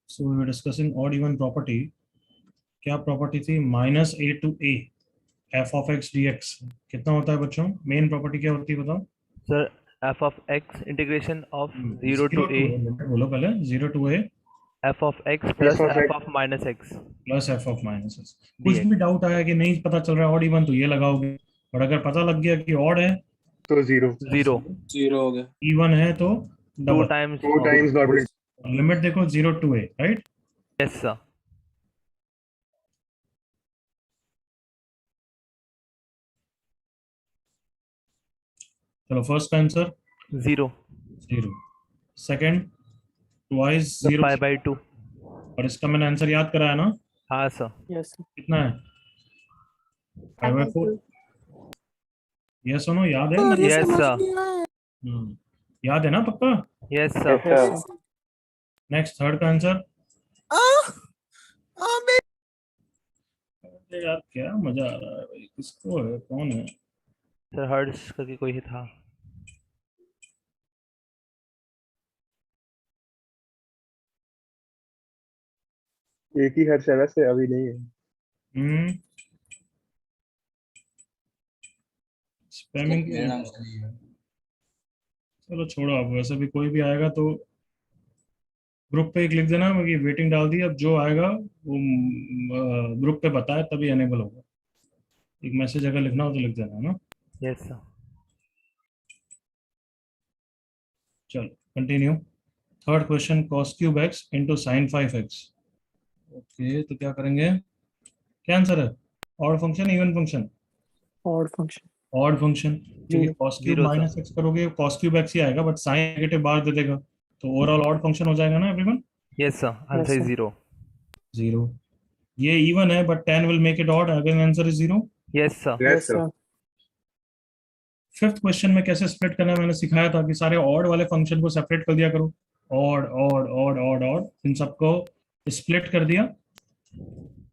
So we were discussing odd even property. क्या property थी? Minus a to a f of x d x कितना होता है बच्चों? मेन प्रॉपर्टी क्या होती है बताओ? Sir F of X integration of 0 zero two two a a, बोलो पहले. Zero to a f of x plus of f x of minus x plus f of minus x. D कुछ भी x. Doubt आया कि नहीं पता चल रहा है ऑड इवन, तो ये लगाओगे. और अगर पता लग गया कि ऑड है तो 0 0 0 हो गया. इवन है तो 2 double. Times 2 times dot limit देखो 0 to a, right? Yes sir. चलो first answer 0 0. Second twice sir 0. Pi by 2. और इसका मैंने आंसर याद कराया ना? हाँ सर. यस. कितना है? 5/4. ये सुनो, याद है ना? Yes sir. याद है ना पक्का? Yes sir. नेक्स्ट थर्ड का आंसर. यार क्या मजा आ रहा है भाई. किसको है, कौन है? सर हर्ष करके कोई ही था. एक ही हर्ष है वैसे, अभी नहीं है. स्पैमिंग. मेरा नाम सही है. चलो छोड़ो, अब वैसे भी कोई भी आएगा तो ग्रुप पे एक लिख देना कि वेटिंग डाल दी. अब जो आएगा वो ग्रुप पे बताए तभी एनेबल होगा. एक मैसेज अगर लिखना हो तो लिख देना, है ना? Yes sir. चलो continue. Third question, cos cube x into sine 5x. Okay, तो क्या करेंगे? क्या आंसर है? Odd function, even function? Odd function. Odd function. क्योंकि cos क्यूब 0 माइनस एक्स करोगे cos क्यूब एक्स ही आएगा, बट साइन नेगेटिव बार दे देगा तो ओवरऑल ऑड फंक्शन हो जाएगा ना everyone? Yes sir. Answer is 0. 0. ये इवन है but 10 will make it odd. Again answer is 0. Yes sir. Yes, sir. Fifth question में कैसे स्प्लिट करना है मैंने सिखाया था कि सारे ऑड वाले फंक्शन को सेपरेट कर दिया करो. Odd odd odd odd odd, इन सबको स्प्लिट कर दिया.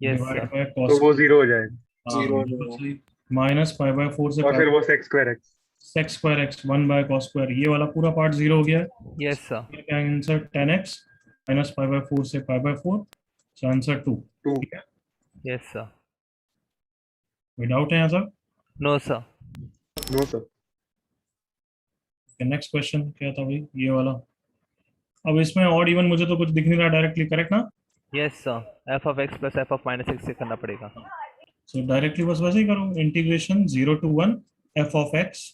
Yes divide sir. बाय तो cos. वो 0 हो जाएगा. Zero. माइनस 5/4 से और फिर वो sec square x. sec square x 1 by cos square. ये वाला पूरा पार्ट 0 हो गया. Yes sir. क्या आंसर? 10x माइनस 5/4 से 5/4. So answer 2. 2. ठीक है, यस सर. कोई डाउट है यहाँ तक? No sir. No, sir. Next question क्या था भाई? ये वाला. अब इसमें ऑड इवन मुझे तो कुछ दिख नहीं रहा डायरेक्टली, करेक्ट ना? Yes sir. F of x plus f of minus x से करना पड़ेगा. सो डायरेक्टली बस वैसे ही करो. Integration 0 to 1 f of x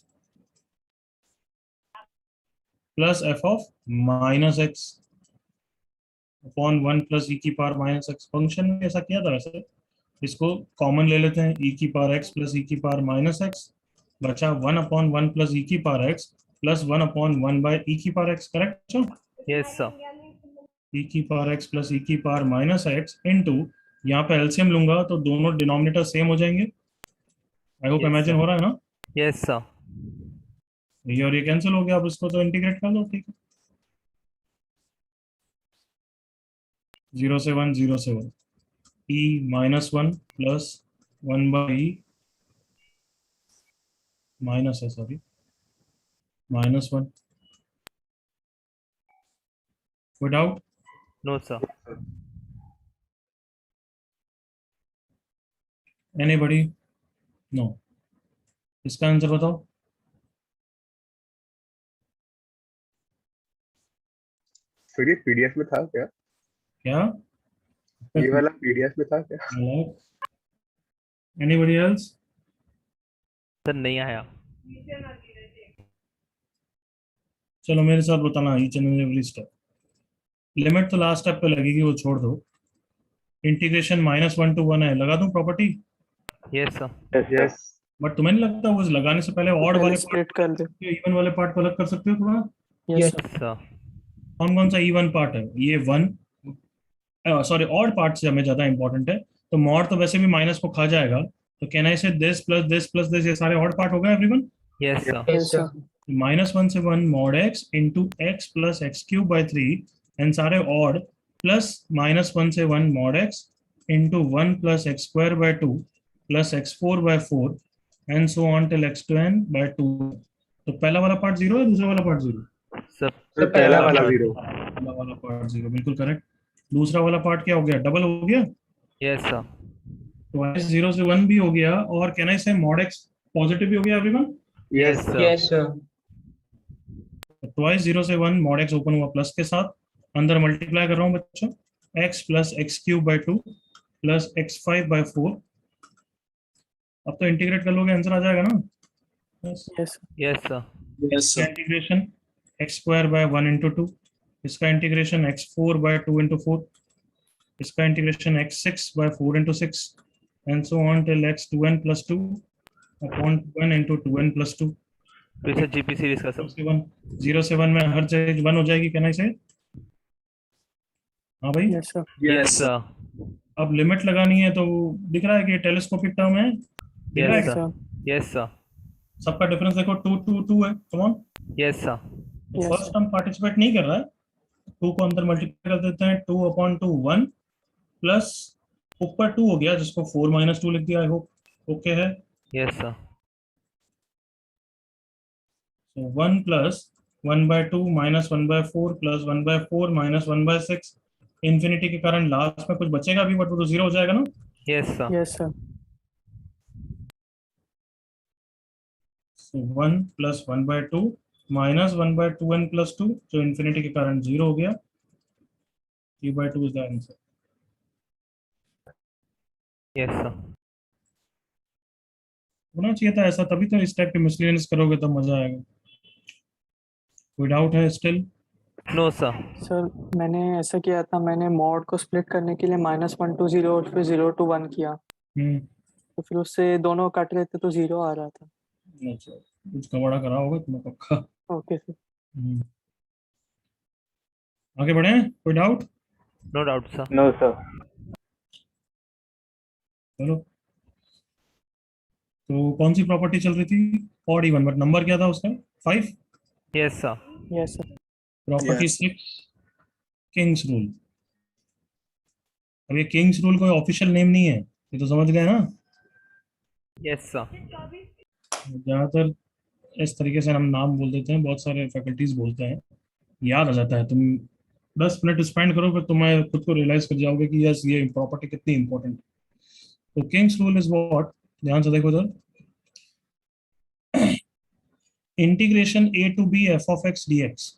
plus f of minus x upon 1 plus e की पावर माइनस एक्स. फंक्शन में ऐसा किया था वैसे. इसको कॉमन ले लेते हैं. ई की पावर एक्स प्लस ई की पावर माइनस एक्स बचा 1/1 प्लस ई की power x plus 1/1 by e की power x. Correct? Yes sir. E की पावर एक्स प्लस ई की पावर माइनस एक्स इंटू, यहाँ पे एलसीएम लूंगा तो दोनों डिनोमिनेटर सेम हो जाएंगे. I hope Yes, imagine sir. हो रहा है ना? Yes sir. ये और ये कैंसिल हो गया. अब इसको तो इंटीग्रेट कर दो. ठीक है, 0 से 1 0 से 1 e -1 plus 1 by e minus है, सॉरी, -1. कोई doubt? No sir. Anybody? No. इसका आंसर बताओ. फिर ये पीडीएफ में था क्या? क्या? ये वाला पीडीएफ में था क्या? Anybody else? सर नहीं आया. चलो मेरे साथ बताना each and every step. Limit तो लास्ट स्टेप पे लगेगी, वो छोड़ दो. इंटीग्रेशन -1 to 1 है, लगा दूं property? Yes sir. Yes. But तुम्हें नहीं लगता वो लगाने से पहले ऑड वाले स्प्लिट कर दे. इवन वाले पार्ट को अलग कर सकते हो थोड़ा? यस. सर. कौन कौन सा इवन पार्ट है? ये 1, सॉरी ऑड पार्ट से हमें ज्यादा इंपॉर्टेंट है. तो मॉड तो वैसे भी माइनस को खा जाएगा, तो can I say this plus this plus this, ये सारे ऑड पार्ट हो गए everyone? Yes sir. Yes sir. -1 से 1 mod x into x plus x cube by 3 and सारे ऑड, प्लस -1 से 1 mod x into 1 plus x square by 2 plus x4 by 4 and so on till x to n by 2. तो पहला वाला part 0 है, दूसरा वाला part 0? Sir तो पहला वाला 0. पहला वाला पार्ट 0, बिल्कुल करेक्ट. दूसरा वाला पार्ट क्या हो गया, डबल हो गया, Yes, sir. ट्वाइस 0 से 1 भी हो गया, और कैन आई से मॉड एक्स पॉजिटिव भी हो गया everyone. Yes, yes sir. Yes sir twice 0 से 1 मॉड एक्स ओपन हुआ प्लस के साथ, अंदर मल्टीप्लाई कर रहा हूँ बच्चों, x plus x cube by 2 plus x 5/4। अब तो इंटीग्रेट कर लोगे आंसर आ जाएगा ना। Yes. Yes Yes, sir. Yes इसका sir integration x square by 1 into 2, इसका इंटीग्रेशन एक्स 4/2 इंटू 4, इसका integration x 6/4 into 6, and so on till x 2n plus 2 upon 2n into 2n plus 2। तो इसे GP series का सब। 0 से 1 में हर चीज 1 हो जाएगी, कहना इसे। हाँ भाई, यस सर Yes, sir. अब लिमिट लगानी है तो दिख रहा है कि टेलीस्कोपिक टर्म है, दिख रहा है Yes, क्या? sir. Yes, sir. सबका डिफरेंस देखो, 2 2 2 है, कम ऑन। Yes, sir. तो Yes, first sir. Term participate नहीं कर रहा है, 2 को अंदर मल्टीप्लाई कर देते हैं, 2/2 1 प्लस ऊपर 2 हो गया जिसको 4 - 2 लिख दिया, आई होप ओके है। Yes, sir. So 1 plus 1/2 minus 1/4 plus 1/4 minus 1/6, infinity के कारण लास्ट में कुछ बचेगा भी, बट वो तो 0 हो जाएगा ना। Yes, sir. Yes sir So 1 plus 1/2 minus 1/2n plus 2, जो इंफिनिटी के कारण 0 हो गया, 3/2 is the answer. Yes, sir. होना चाहिए था ऐसा, तभी तो इस टाइप के मिसलेनियस करोगे तब मजा आएगा। कोई डाउट है स्टिल? No, sir. सर मैंने ऐसा किया था, मैंने मॉड को स्प्लिट करने के लिए -1 to 0 और फिर 0 to 1 किया, हम्म, तो फिर उससे दोनों कट रहे थे तो 0 आ रहा था। अच्छा, कुछ कबाड़ा करा होगा तुम्हें पक्का। ओके सर हम्म, आगे बढ़े, कोई doubt? No doubt, sir. No sir चलो, तो कौन सी प्रॉपर्टी चल रही थी, ऑड इवन, बट नंबर क्या था उसका, 5। Yes, sir. Yes sir property Yes. 6, Kings rule. अब ये किंग्स रूल कोई ऑफिशियल नेम नहीं है, ये तो समझ गए ना। Yes, sir. ज्यादातर इस तरीके से हम नाम बोल देते हैं, बहुत सारे फैकल्टीज बोलते हैं, याद आ जाता है। तुम 10 मिनट स्पेंड करो, फिर तुम्हें खुद को रियलाइज कर जाओगे कि यस ये प्रॉपर्टी कितनी इंपॉर्टेंट है। तो किंग्स रूल इज व्हाट, ध्यान से देखो तो, integration a to b f(x) dx।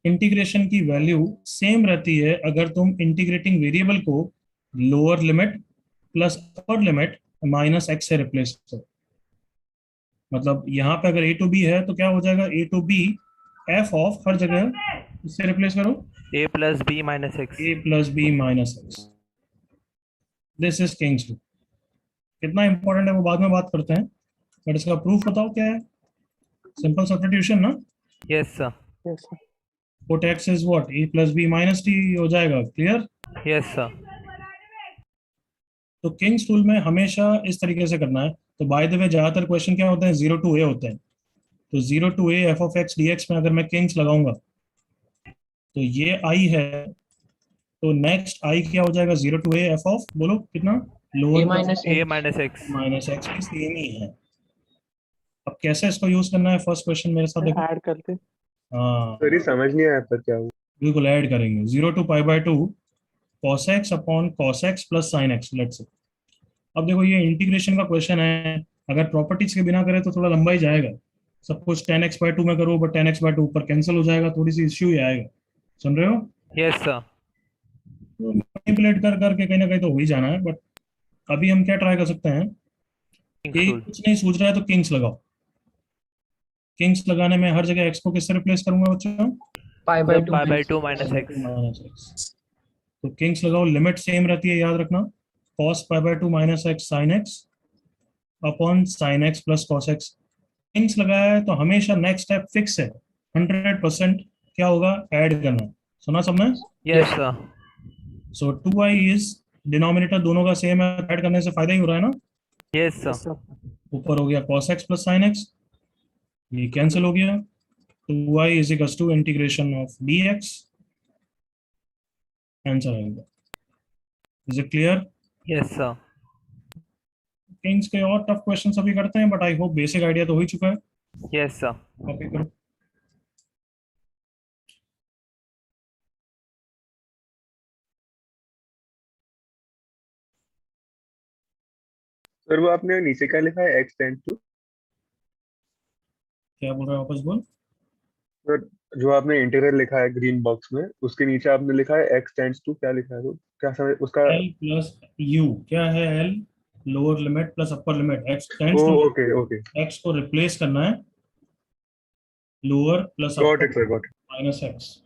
Integration की वैल्यू सेम रहती है अगर तुम इंटीग्रेटिंग वेरिएबल को lower limit plus upper limit minus x से रिप्लेस करो। मतलब यहाँ पे अगर a to b है तो क्या हो जाएगा, a to b f of, हर जगह इससे रिप्लेस करो, A plus B minus X. a plus b minus x. This is king's rule. कितना इंपॉर्टेंट है वो बाद में बात करते हैं, बट इसका प्रूफ बताओ क्या है। सिंपल सब्स्टिट्यूशन ना, Yes, sir. Yes sir put x is what, a plus b minus t हो जाएगा, क्लियर। Yes, sir. तो किंग्स रूल में हमेशा इस तरीके से करना है। तो बाय द वे ज्यादातर क्वेश्चन क्या होते हैं, 0 to a होते हैं। तो 0 to a f(x) dx में अगर मैं किंग्स लगाऊंगा तो ये i है, तो नेक्स्ट i क्या हो जाएगा, 0 to a f ऑफ, बोलो कितना, lower A minus X. Minus x की सेम ही है। अब कैसे इसको यूज करना है, फर्स्ट क्वेश्चन मेरे साथ देखो। ऐड करते हाँ, सर ये समझ नहीं आया पर क्या हुआ। बिल्कुल ऐड करेंगे, 0 to π/2 cos x upon cos x plus sin x, let's say. अब देखो ये इंटीग्रेशन का क्वेश्चन है, अगर प्रॉपर्टीज के बिना करें तो थोड़ा लंबा ही जाएगा। सब कुछ 10x/2 में करो, बट 10x/2 ऊपर कैंसिल हो जाएगा, थोड़ी सी इश्यू ही आएगा। सुन रहे हो? Yes, sir. तो मैनिपुलेट कर करके कहीं ना कहीं तो हो ही जाना है, बट अभी हम क्या ट्राई कर सकते हैं King's कि rule. कुछ नहीं सूझ रहा है तो किंग्स लगाओ। किंग्स लगाने में हर जगह x को किससे रिप्लेस करूंगा बच्चों, Pi by 2 minus X. Minus x. तो किंग्स लगाओ, लिमिट सेम रहती है, याद रखना, cos π/2 minus x sine x upon sine x plus cos x. Kings लगाया है तो हमेशा नेक्स्ट स्टेप फिक्स है, 100% क्या होगा, ऐड करना। सुना सबने? Yes, sir. So 2i is, denominator दोनों का सेम है, ऐड करने से फायदा ही हो रहा है ना। Yes, sir. यस सर ऊपर हो गया cos x plus sine x, ये कैंसिल हो गया, 2i is equals to integration of dx, answer आएगा। Is it clear? Yes, sir. Kings के और टफ क्वेश्चन अभी करते हैं, but I hope basic idea तो हो ही चुका है। Yes, sir. कॉपी करो। सर वो आपने नीचे क्या लिखा है, एक्स टेंड टू? क्या बोल रहा है, वापस बोल। सर जो आपने इंटीग्रल लिखा है ग्रीन बॉक्स में, उसके नीचे आपने लिखा है एक्स टेंड्स टू, क्या लिखा है वो, क्या समझ उसका? एल प्लस यू क्या है? L lower limit plus upper limit, x o tends to, okay okay, x को रिप्लेस करना है, lower plus got upper it sir, got minus x.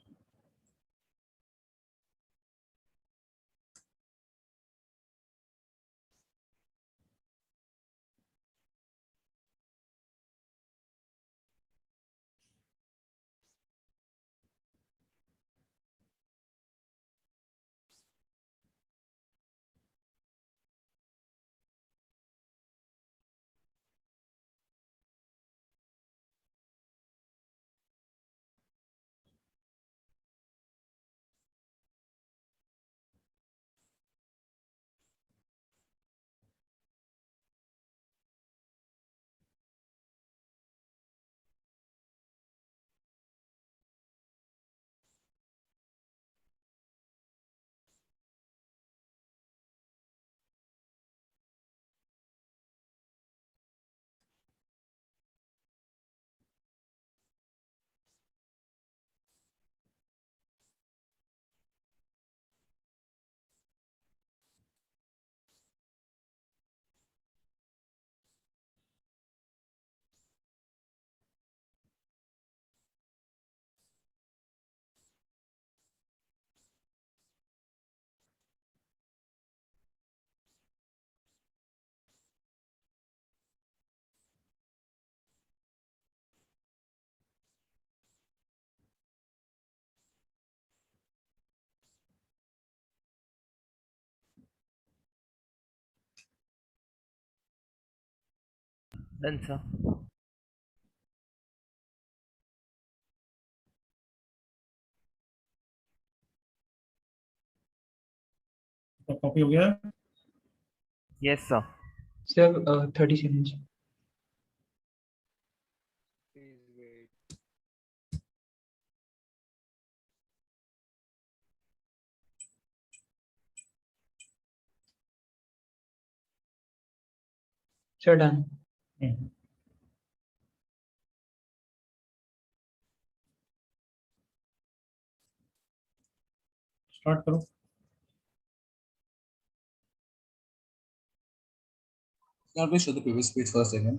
Done, sir. तो कॉपी हो गया। Yes, sir. Sir 30 seconds. Sir done. Start करो। Sir, please show the previous page first again.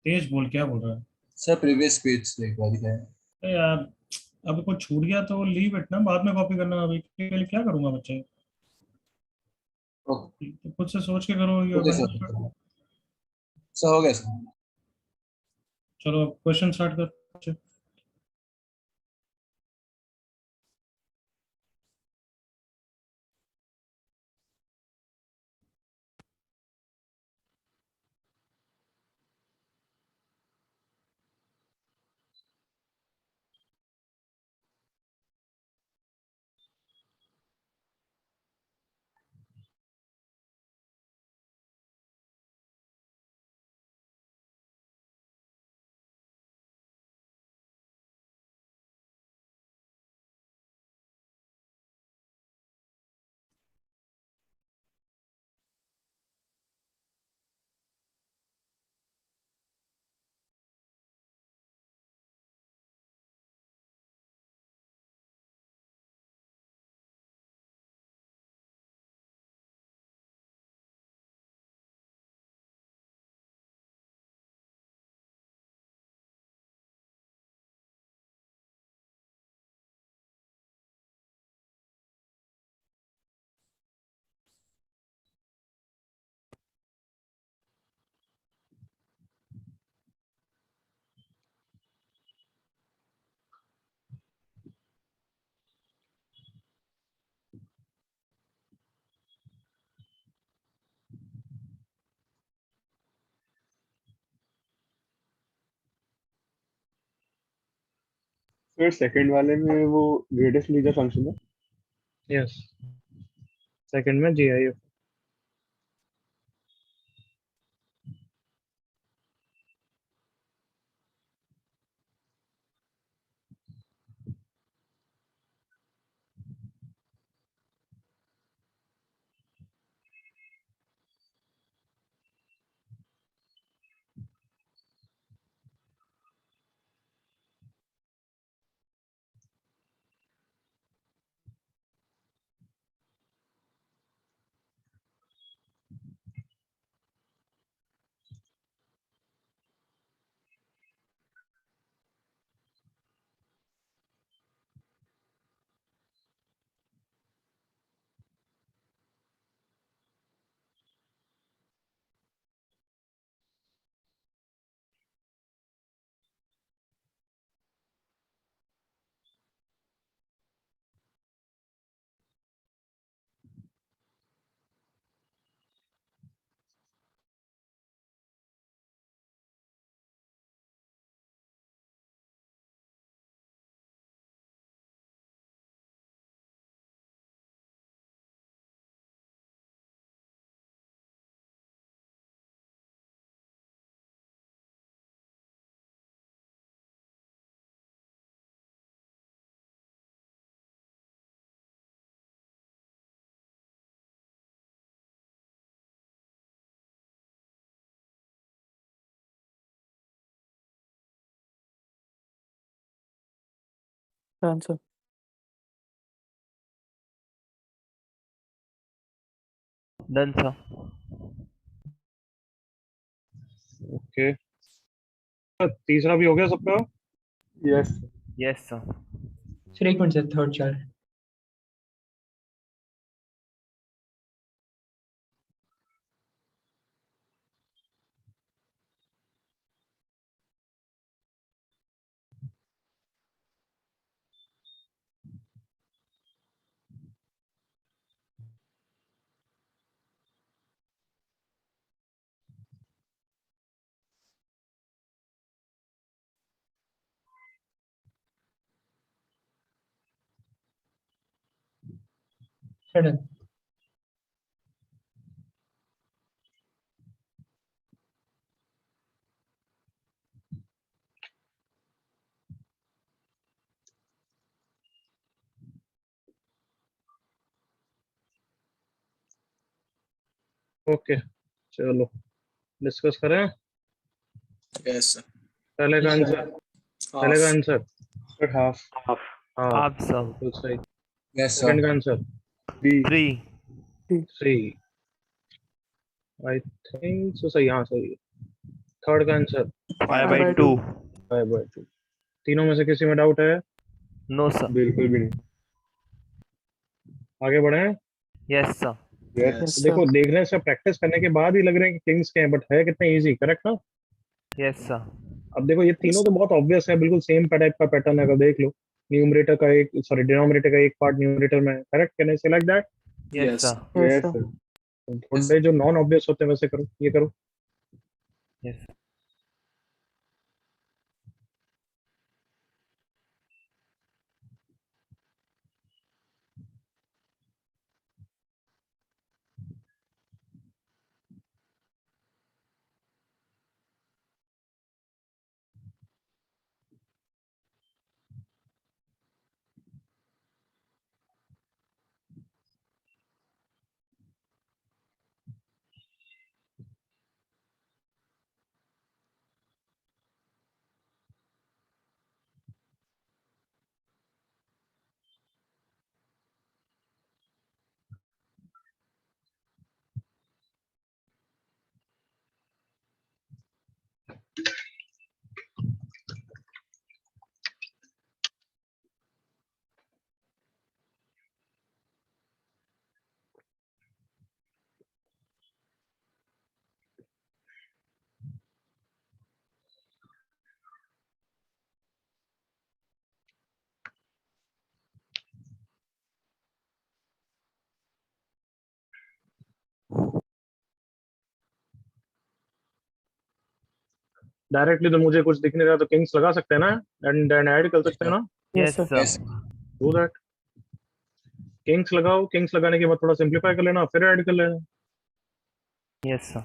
तेज बोल, क्या बोल रहा है? Sir, previous page देखवा दिखा है. अरे यार, अब कुछ छूट गया तो लीव इट ना, बाद में कॉपी करना। अभी के लिए क्या करूंगा बच्चे? Okay, तो खुद से सोच के करो ये okay sir. वरना। Sir हो गया sir. चलो अब क्वेश्चन स्टार्ट कर। सर सेकंड वाले में वो ग्रेटेस्ट लीडर फंक्शन है। यस, सेकंड में GIF। Done sir. Done sir. Okay, तीसरा भी हो गया सबका? Yes yes sir. सर एक मिनट सर, थर्ड चार। Sir done. ओके, चलो डिस्कस करें। Yes, sir. पहले का आंसर, पहले का Half. Answer sir half half. हाँ हाफ सर। बिल्कुल सही। Yes, second sir. का आंसर 3 3। 3, आई थिंक सो सही, हाँ सही। थर्ड का आंसर 5/2। 5/2। तीनों में से किसी में डाउट है? No sir. बिल्कुल भी नहीं। आगे बढ़े। Yes sir. यस यस देखो, सर। देखने से प्रैक्टिस करने के बाद ही लग रहे हैं कि किंग्स के हैं, बट है कितने इजी, करेक्ट ना? Yes sir. अब देखो, ये तीनों तो बहुत ऑब्वियस है, बिल्कुल सेम टाइप का पैटर्न है। अगर देख लो, न्यूमरेटर का एक, सॉरी डिनोमिनेटर का एक पार्ट न्यूमरेटर में, करेक्ट? कैन आई से like that? Yes Yes. Sir. Yes yes sir. थोड़े जो नॉन ऑब्वियस होते हैं वैसे करो, ये करो। यस। डायरेक्टली तो मुझे कुछ दिख नहीं रहा, तो किंग्स लगा सकते हैं ना, एंड देन ऐड कर सकते हैं ना? Yes yes sir. Sir. Yes. Do that. Kings लगाओ, किंग्स लगाने के बाद थोड़ा सिंप्लीफाई कर लेना, फिर ऐड कर लेना। Yes sir.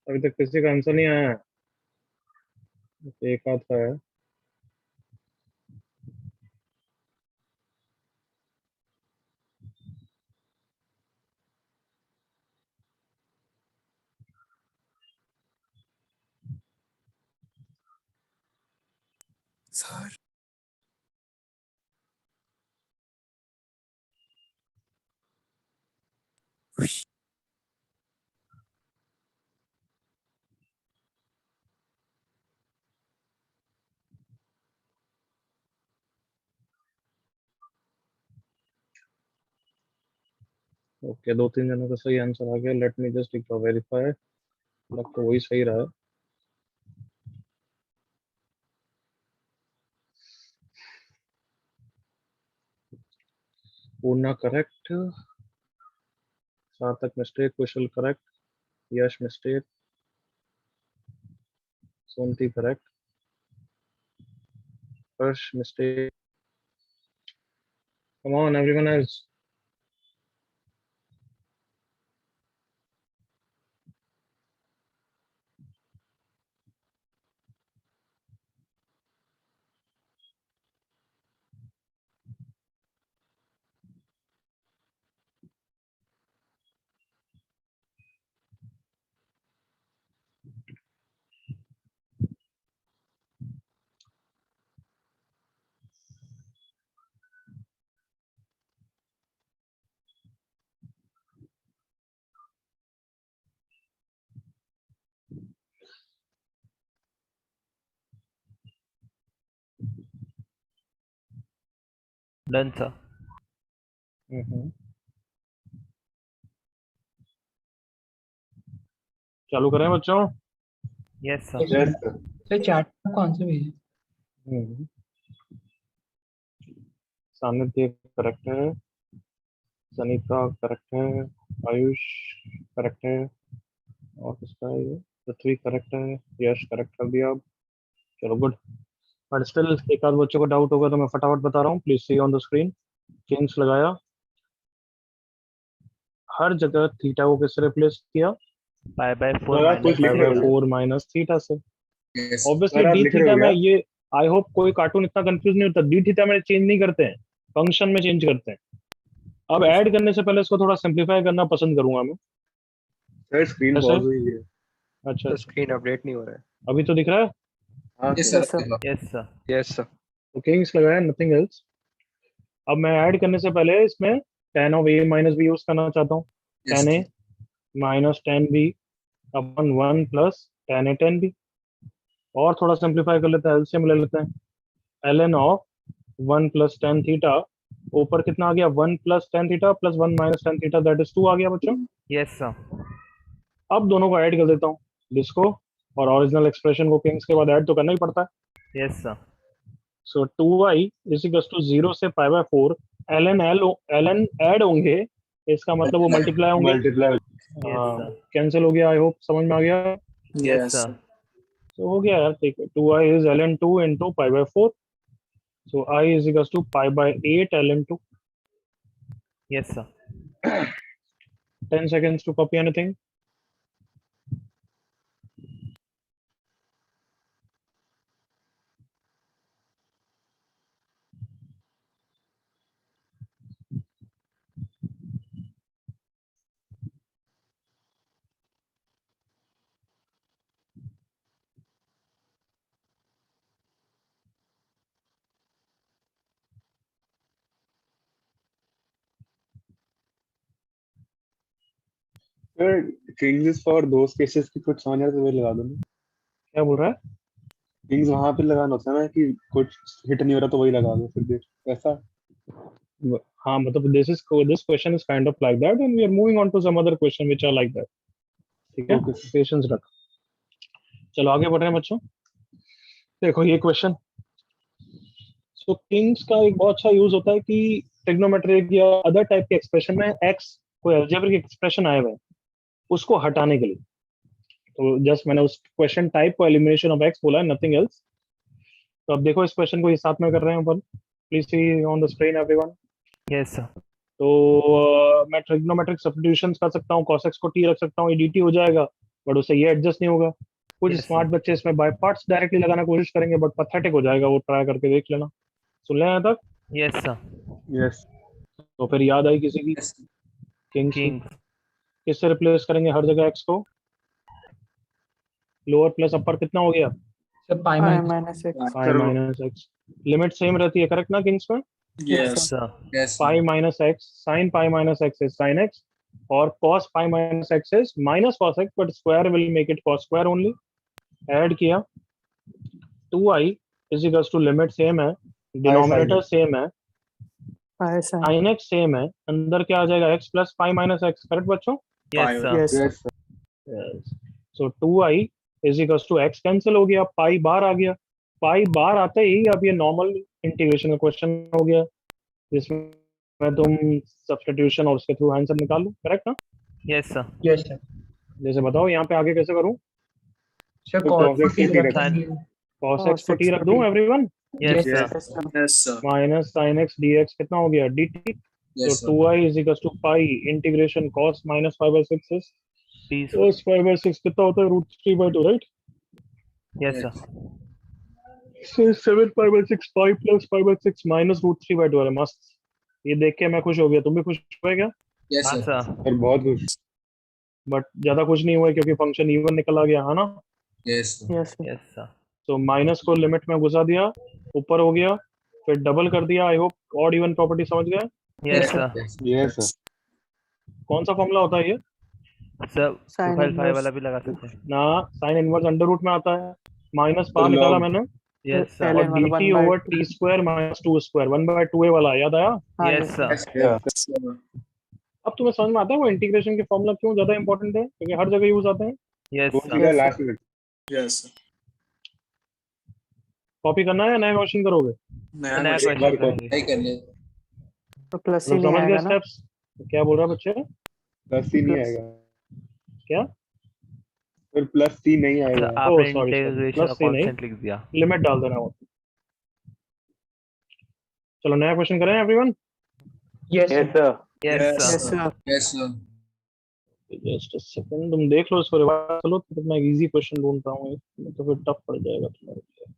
अभी तक किसी का आंसर नहीं आया है। एक आध का है। सर ओके, 2-3 जनों का सही आंसर आ गया। लेट मी जस्ट एक वेरीफाई। लग तो वही सही रहा है। Purna correct, Sarthak mistake, Kushal correct, Yash mistake, Somti correct, Harsh mistake. Come on everyone else. Done sir. चालू करें बच्चों? Yes sir. Yes sir. Sir chat में आपको आंसर भेजिए। हम्म। सानिध्य करेक्ट है, सनीता करेक्ट है, आयुष करेक्ट है, और किसका है ये? पृथ्वी करेक्ट है, यश करेक्ट कर दिया अब। चलो गुड। बट स्टिल एक आध बच्चों को डाउट होगा तो मैं फटाफट बता रहा हूँ। Please see on the screen. Kings लगाया, हर जगह थीटा को किससे रिप्लेस किया? पाई बाय 4 सर आप कुछ माइनस लिख रहे हो क्या? 4 माइनस थीटा से। यस ऑब्वियसली सर आप डी लिख रहे हो थीटा में क्या? ये, आई होप कोई कार्टून इतना कंफ्यूज नहीं होता। डी थीटा में चेंज नहीं करते हैं, फंक्शन में चेंज करते हैं। अब ऐड करने से पहले इसको थोड़ा सिंप्लीफाई करना पसंद करूंगा मैं। सर स्क्रीन कैसे? पॉज हुई है। अच्छा तो स्क्रीन अपडेट नहीं हो रहा है। अभी तो दिख रहा है। हाँ yes sir. Sir yes sir. Yes sir. तो किंग्स लगाया, नथिंग एल्स। अब मैं ऐड करने से पहले इसमें tan of a minus B use करना चाहता हूँ। Yes tan a minus tan b upon 1 plus tan a tan b। और थोड़ा सिंप्लीफाई कर लेते हैं, एलसीएम ले लेते हैं। ln of 1 plus tan theta, ऊपर कितना आ गया? 1 plus tan theta plus 1 minus tan theta, that is 2 आ गया बच्चों। Yes sir. अब दोनों को ऐड कर देता हूँ, जिसको और ओरिजिनल एक्सप्रेशन को किंग्स के बाद ऐड तो करना ही पड़ता है। Yes sir. So 2i is equal to 0 से पाई बाय 4 ln ऐड होंगे, इसका मतलब वो मल्टीप्लाई होंगे। मल्टीप्लाई। Yes sir. कैंसिल हो गया। आई होप समझ में आ गया। Yes yes sir. तो हो गया यार, ठीक है। 2i is ln 2 into pi by 4, so i is equal to pi by 8 ln 2। Yes sir. 10 seconds to copy anything. Sir king's for those cases की कुछ समझ आ रहा तो वही लगा दो ना। क्या बोल रहा है? किंग्स वहां पे लगाना होता है ना कि कुछ हिट नहीं हो रहा तो वही लगा दो, फिर देख ऐसा। हाँ मतलब this question is kind of like that and we are moving on to some other question which are like that. ठीक है, ओके पेशेंस रख। चलो आगे बढ़ रहे हैं बच्चों। देखो ये क्वेश्चन, सो किंग्स का एक बहुत अच्छा यूज होता है कि ट्रिग्नोमेट्रिक या अदर टाइप के एक्सप्रेशन में एक्स कोई अलजेब्रिक एक्सप्रेशन आए हुए हैं उसको हटाने के लिए। तो जस्ट मैंने उस क्वेश्चन टाइप को एलिमिनेशन ऑफ एक्स बोला है, नथिंग एल्स। तो अब देखो इस क्वेश्चन को ये साथ में कर रहे हैं अपन। Please see on the screen everyone. Yes sir. तो मैं ट्रिग्नोमेट्रिक सब्स्टिट्यूशंस कर सकता हूँ, cos x को t रख सकता हूँ, ये dt हो जाएगा। बट उससे ये एडजस्ट नहीं होगा। कुछ Yes, स्मार्ट बच्चे इसमें बाय पार्ट्स डायरेक्टली लगाना कोशिश करेंगे, बट पथेटिक हो जाएगा, वो ट्राई करके देख लेना। सुन लें यहाँ तक? yes sir. यस तो फिर याद आई किसी की? Yes. किंग्स की। Kings. किससे रिप्लेस करेंगे हर जगह एक्स को? लोअर प्लस अपर कितना हो गया? Sir pi pi minus minus x. Pi minus x. Limit same रहती है, करेक्ट ना किंग्स में? Yes. Sir. Yes. Pi minus x, sine pi minus x is sine x, और cos pi minus x is minus cos x, but square will make it cos square only. Add किया, 2i is equal to limit same है, denominator same है, pi sine. sin x same है, अंदर क्या आ जाएगा x plus pi minus x, correct बच्चों? Yes Five. sir. Yes yes so 2i is equal to x cancel हो गया, पाई बार आ गया। पाई बार आते ही अब ये नॉर्मल इंटीग्रेशन का क्वेश्चन हो गया, जिसमें तुम सब्स्टिट्यूशन और उसके थ्रू आंसर निकाल लो, करेक्ट ना? Yes sir. Yes sir. जैसे बताओ यहाँ पे आगे कैसे करूँ? सर तो cos cos x t को t रख रख- दीजिए। cos x Cos को x t को रख दूं t। Everyone? Yes Yes. sir. Yes sir. Yes, sir. Minus sin x dx कितना हो गया? dt। Yes, तो sir. 2i is equal to pi integration cos minus 5/6 is T. cos 5/6 कितना होता है? √3/2, right? Yes sir. So 7/6 5 plus 5/6 minus √3/2 है। मस्त, ये देख के मैं खुश हो गया, तुम भी खुश हुए क्या? Yes, हाँ sir. sir. और बहुत कुछ बट ज्यादा खुश नहीं हुए क्योंकि फंक्शन इवन निकल आ गया है ना। Yes, sir. Yes sir. Yes sir. तो माइनस को लिमिट में घुसा दिया, ऊपर हो गया, फिर डबल कर दिया। I hope odd even property समझ गए। Yes sir. sir. Yes. Yes sir कौन सा फॉर्मूला होता है ये? Sir Sin profile 5 inverse। वाला भी लगा सकते हैं। ना, साइन इनवर्स अंडर रूट में आता है, माइनस बाहर log। निकाला मैंने, Yes sir. Ln और dt 1/2। Over T square minus 2 square 1/2a वाला, याद आया? हाँ Yes yes sir. Yes, Yeah. sir. अब तुम्हें समझ में आता है वो इंटीग्रेशन के फॉर्मूला क्यों ज्यादा इंपॉर्टेंट है, क्योंकि हर जगह यूज आते हैं। Yes वो sir. सीधा Yes, लास्ट में Yes, sir. कॉपी करना है या नया क्वेश्चन करोगे? नया नया question क्वेश्चन बार करेंगे। नहीं करने। तो प्लस ही मतलब नहीं समझ गए आएगा ना। स्टेप्स? क्या बोल रहा है बच्चे? प्लस सी नहीं Plus। आएगा, क्या? फिर प्लस सी नहीं सर आएगा। ओह आपने सॉरी सॉरी, इंटीग्रेशन प्लस का सी नहीं, कांस्टेंट लिख दिया। लिमिट डाल देना वो। चलो नया क्वेश्चन करें everyone. Yes sir. Yes Yes, sir. Yes sir. Sir. Yes, sir. Just a second, तुम देख लो इसको रिवाइज कर लो, तो मैं इजी क्वेश्चन ढूंढ रहा हूँ, तो फिर टफ पड़ जाएगा तुम्हारे लिए,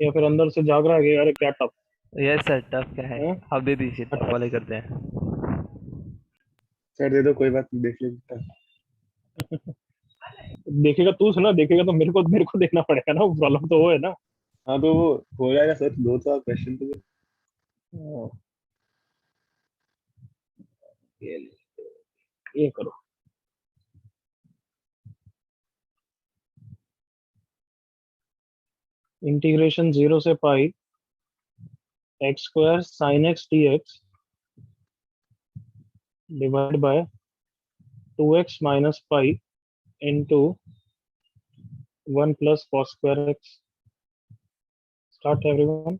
या फिर अंदर से जाग रहा है कि अरे क्या टफ Yes sir. टफ क्या है? है। आप दे दीजिए, टफ वाले करते हैं। सर दे दो, कोई बात नहीं, देख लेता। देखेगा तू, सुना देखेगा तो मेरे को देखना पड़ेगा ना, प्रॉब्लम तो वो है ना। हाँ तो वो हो जाएगा सर, दो तो क्वेश्चन तो हाँ, ये करो। इंटीग्रेशन 0 से pi x² sin x dx divide by 2x minus pi into 1 plus cos square x। Start everyone.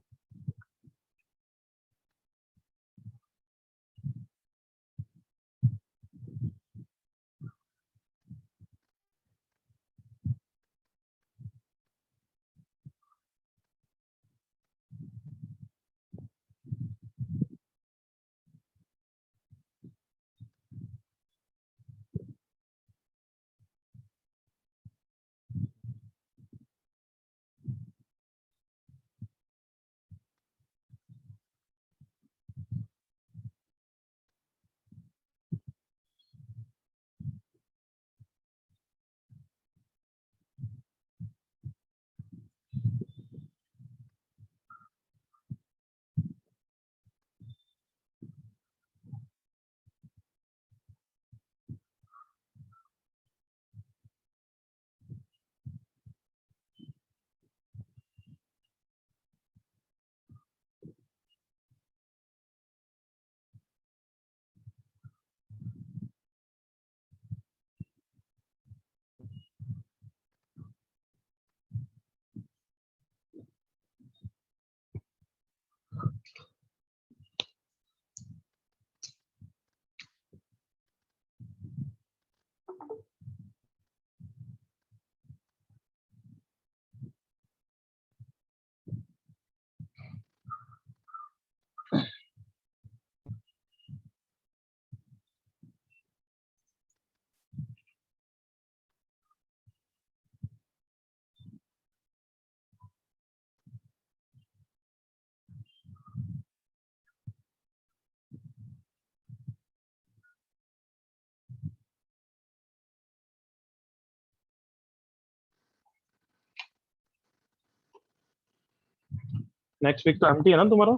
Next week तो एम्प्टी है ना तुम्हारा?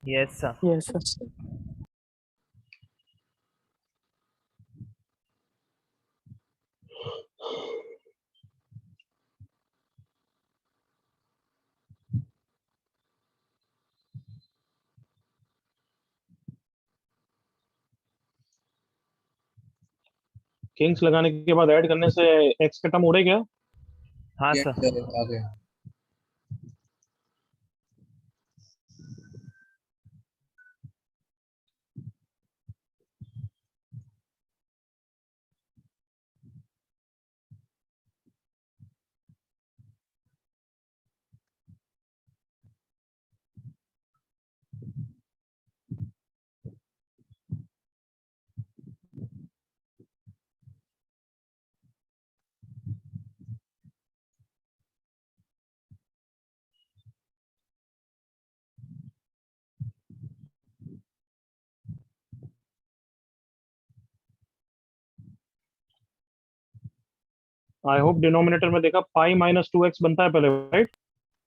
Yes, sir. Yes sir. King's लगाने के बाद ऐड करने से एक्स का टर्म उड़े क्या? हाँ Yes, सर। sir. आ गया. आई होप डिनोमिनेटर में देखा पाई माइनस 2x बनता है पहले, right?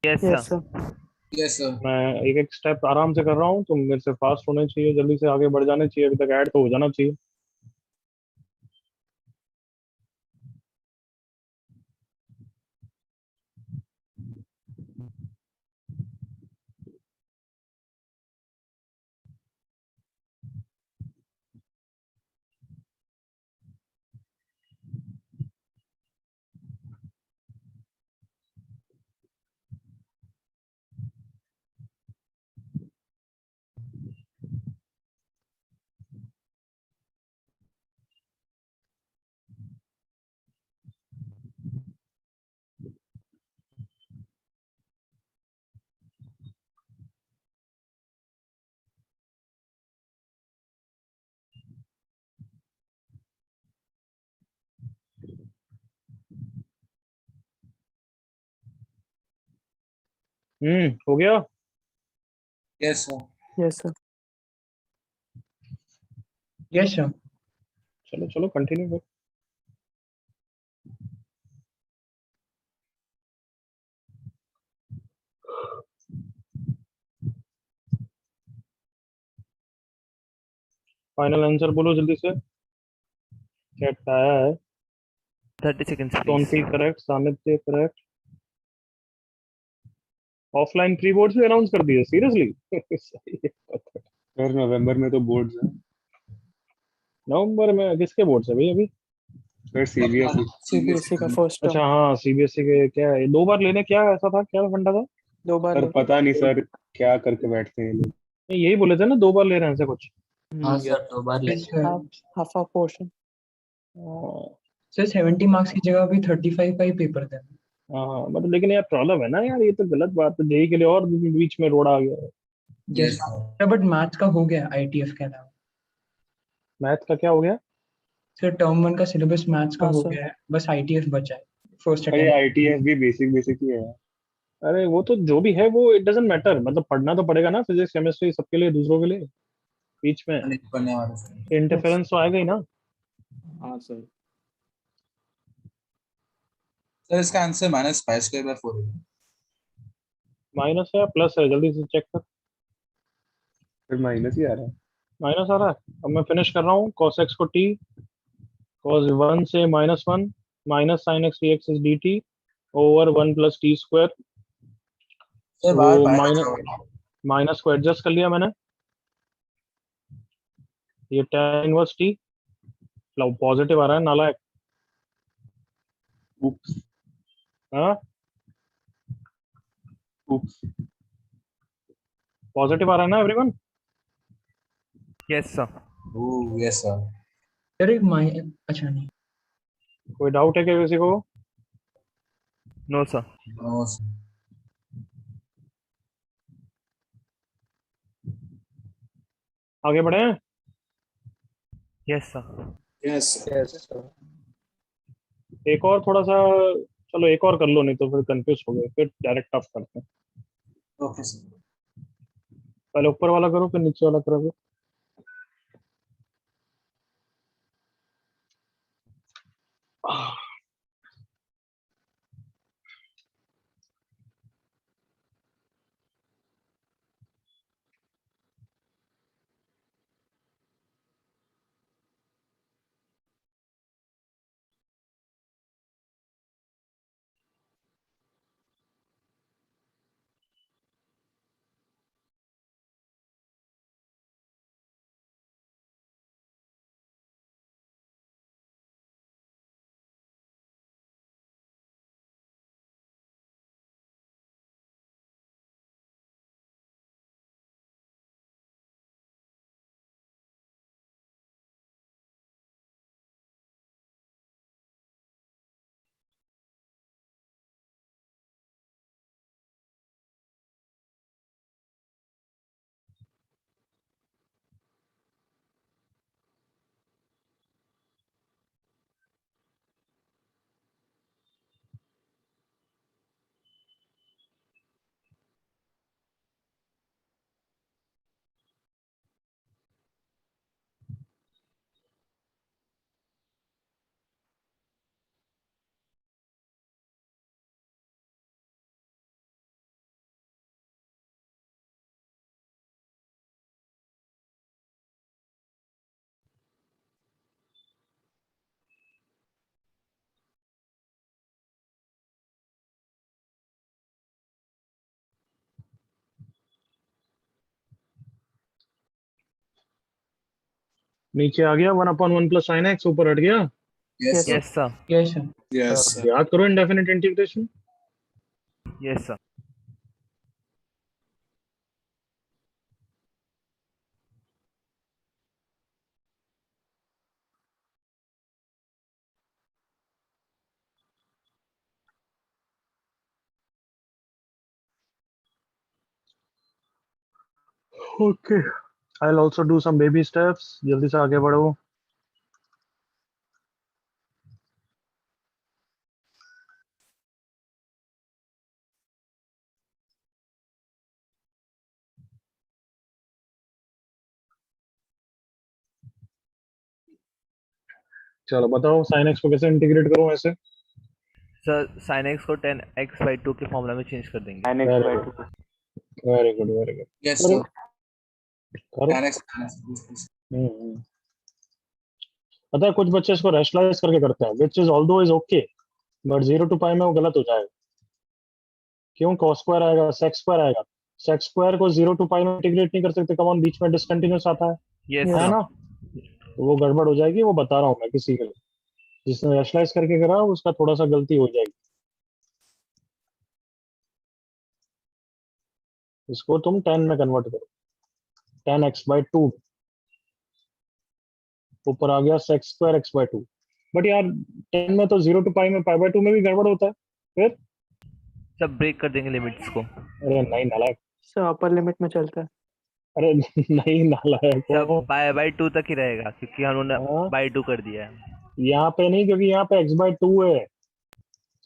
Yes, yes sir. Sir. Yes, sir. मैं एक एक स्टेप आराम से कर रहा हूँ, तुम मेरे से फास्ट होने चाहिए, जल्दी से आगे बढ़ जाने चाहिए, अभी तक ऐड तो हो जाना चाहिए। हो गया। Yes, sir. Yes sir. Yes, sir. चलो चलो कंटिन्यू कर। फाइनल आंसर बोलो जल्दी से। चैट आया है। 30 seconds, please. सोनपी करेक्ट, सानिध्य करेक्ट। ऑफलाइन प्री बोर्ड्स भी अनाउंस कर दिए, सीरियसली? सर नवंबर में तो बोर्ड्स हैं। नवंबर में किसके बोर्ड्स है भाई अभी? Sir CBSE. सीबीएसई का फर्स्ट अच्छा टर्म हाँ, सीबीएसई के क्या है, 2 बार लेने, क्या ऐसा था, क्या फंडा था? 2 बार सर ले। पता नहीं सर क्या करके बैठते हैं ये लोग। नहीं, यही बोले थे ना 2 बार ले रहे हैं ऐसा कुछ। हाँ सर, 2 बार ले. Yes, sir. Half of portion. हाँ Sir, 70 marks की जगह भी 35 का ही पेपर देना। हाँ, मतलब लेकिन यार प्रॉब्लम है ना यार, ये तो गलत बात है, जेई के लिए और बीच में रोड आ गया है। Yes, Yes, sir. sir. But maths का हो गया आईटीएफ के अलावा। मैथ का क्या हो गया? सर टर्म 1 का सिलेबस मैथ्स का हाँ हो सर। गया है, बस आईटीएफ बचा है फर्स्ट अरे अटेम्प्ट। आईटीएफ भी बेसिक बेसिक ही है। अरे वो तो जो भी है वो इट डजेंट मैटर, मतलब पढ़ना तो पड़ेगा ना, फिजिक्स केमिस्ट्री सबके लिए, दूसरों के लिए बीच में नहीं पढ़ने वाला सर. इंटरफेरेंस तो आएगा ही ना। हाँ सर। सर इसका आंसर -π²/4 है. माइनस है या प्लस है, जल्दी से चेक कर। फिर माइनस ही आ रहा है। माइनस आ रहा है। अब मैं फिनिश कर रहा हूँ, cos x को t, cos 1 से -1, minus sin x dx is dt over 1 plus T square. Sir बाहर तो पाया माइनस को एडजस्ट कर लिया मैंने, ये tan इनवर्स t पॉजिटिव आ रहा है नालायक। उप्स हाँ उप्स। पॉजिटिव आ रहा है ना everyone? Yes, sir. Oh yes sir. Sir एक अच्छा नहीं। कोई डाउट है क्या किसी को? No, sir. No sir. आगे बढ़े? Yes, sir. Yes sir. Yes sir. एक और थोड़ा सा, चलो एक और कर लो, नहीं तो फिर कंफ्यूज हो गए, फिर डायरेक्ट टफ करते हैं। Okay sir. पहले ऊपर वाला करो फिर नीचे वाला करोगे। नीचे आ गया 1/1 प्लस साइन एक्स, ऊपर हट गया। Yes, sir. Yes, sir. Yes, sir. Yes, sir. याद करो indefinite integration. Yes, sir. Okay, I will also do some baby steps. जल्दी से आगे बढ़ो। चलो बताओ साइन एक्स को कैसे इंटीग्रेट करूं ऐसे। Sir, sin x को 10x/2 के फॉर्मूला में चेंज कर देंगे। Very good, very good, very good. Yes, करो sir. करो। Tan x minus x. हम्म। पता है कुछ बच्चे इसको रैशनलाइज करके करते हैं, which is although is okay, but 0 to पाई में वो गलत हो जाएगा। क्यों? cos स्क्वायर आएगा, sec स्क्वायर आएगा। sec स्क्वायर को 0 to पाई में इंटीग्रेट नहीं कर सकते, कम ऑन, बीच में डिसकंटिन्यूअस आता है Yes, Yes. है sir. ना? तो वो गड़बड़ हो जाएगी, वो बता रहा हूँ मैं किसी के लिए। जिसने रैशनलाइज करके करा उसका थोड़ा सा गलती हो जाएगी। इसको तुम 10 में कन्वर्ट करो, 10x/2, ऊपर आ गया sec स्क्वायर x/2। बट यार 10 में तो 0 to पाई में π/2 में भी गड़बड़ होता है फिर। सब ब्रेक कर देंगे लिमिट्स को। अरे नहीं नालायक, सर अपर लिमिट में चलता है। अरे नहीं नालायक सब वो। बाय 2 तक ही रहेगा क्योंकि हमने हाँ, बाय 2 कर दिया है। यहाँ पे नहीं, क्योंकि यहाँ पे x/2 है।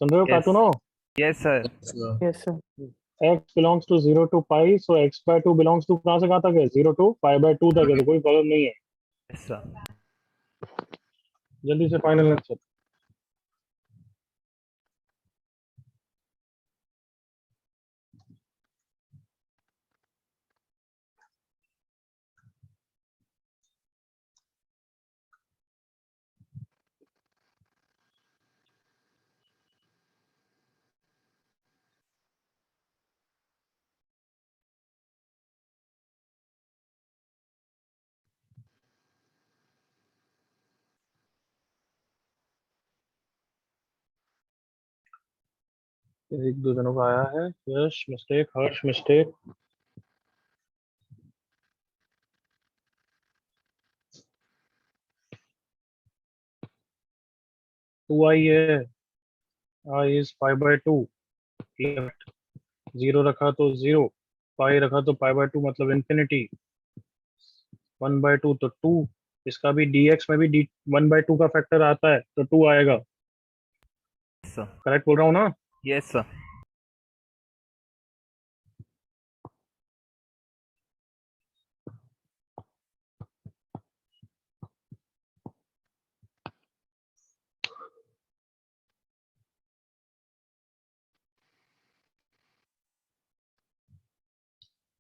सुन रहे हो Yes. कार्टूनो? Yes, sir. So, yes sir. x belongs to 0 to pi, so x/2 belongs to कहाँ से कहाँ तक है? 0 to π/2 तक है, तो कोई प्रॉब्लम नहीं है। Yes, sir. जल्दी से फाइनल आंसर। एक दो जनों का आया है, यश मिस्टेक, हर्ष मिस्टेक। टू आई है, आई इज π/2, लेफ्ट। 0 रखा तो 0, पाई रखा तो π/2 मतलब इंफिनिटी, 1/2 तो 2। इसका भी dx में भी d 1/2 का फैक्टर आता है तो 2 आएगा। Yes, sir. करेक्ट बोल रहा हूँ ना? Yes, sir.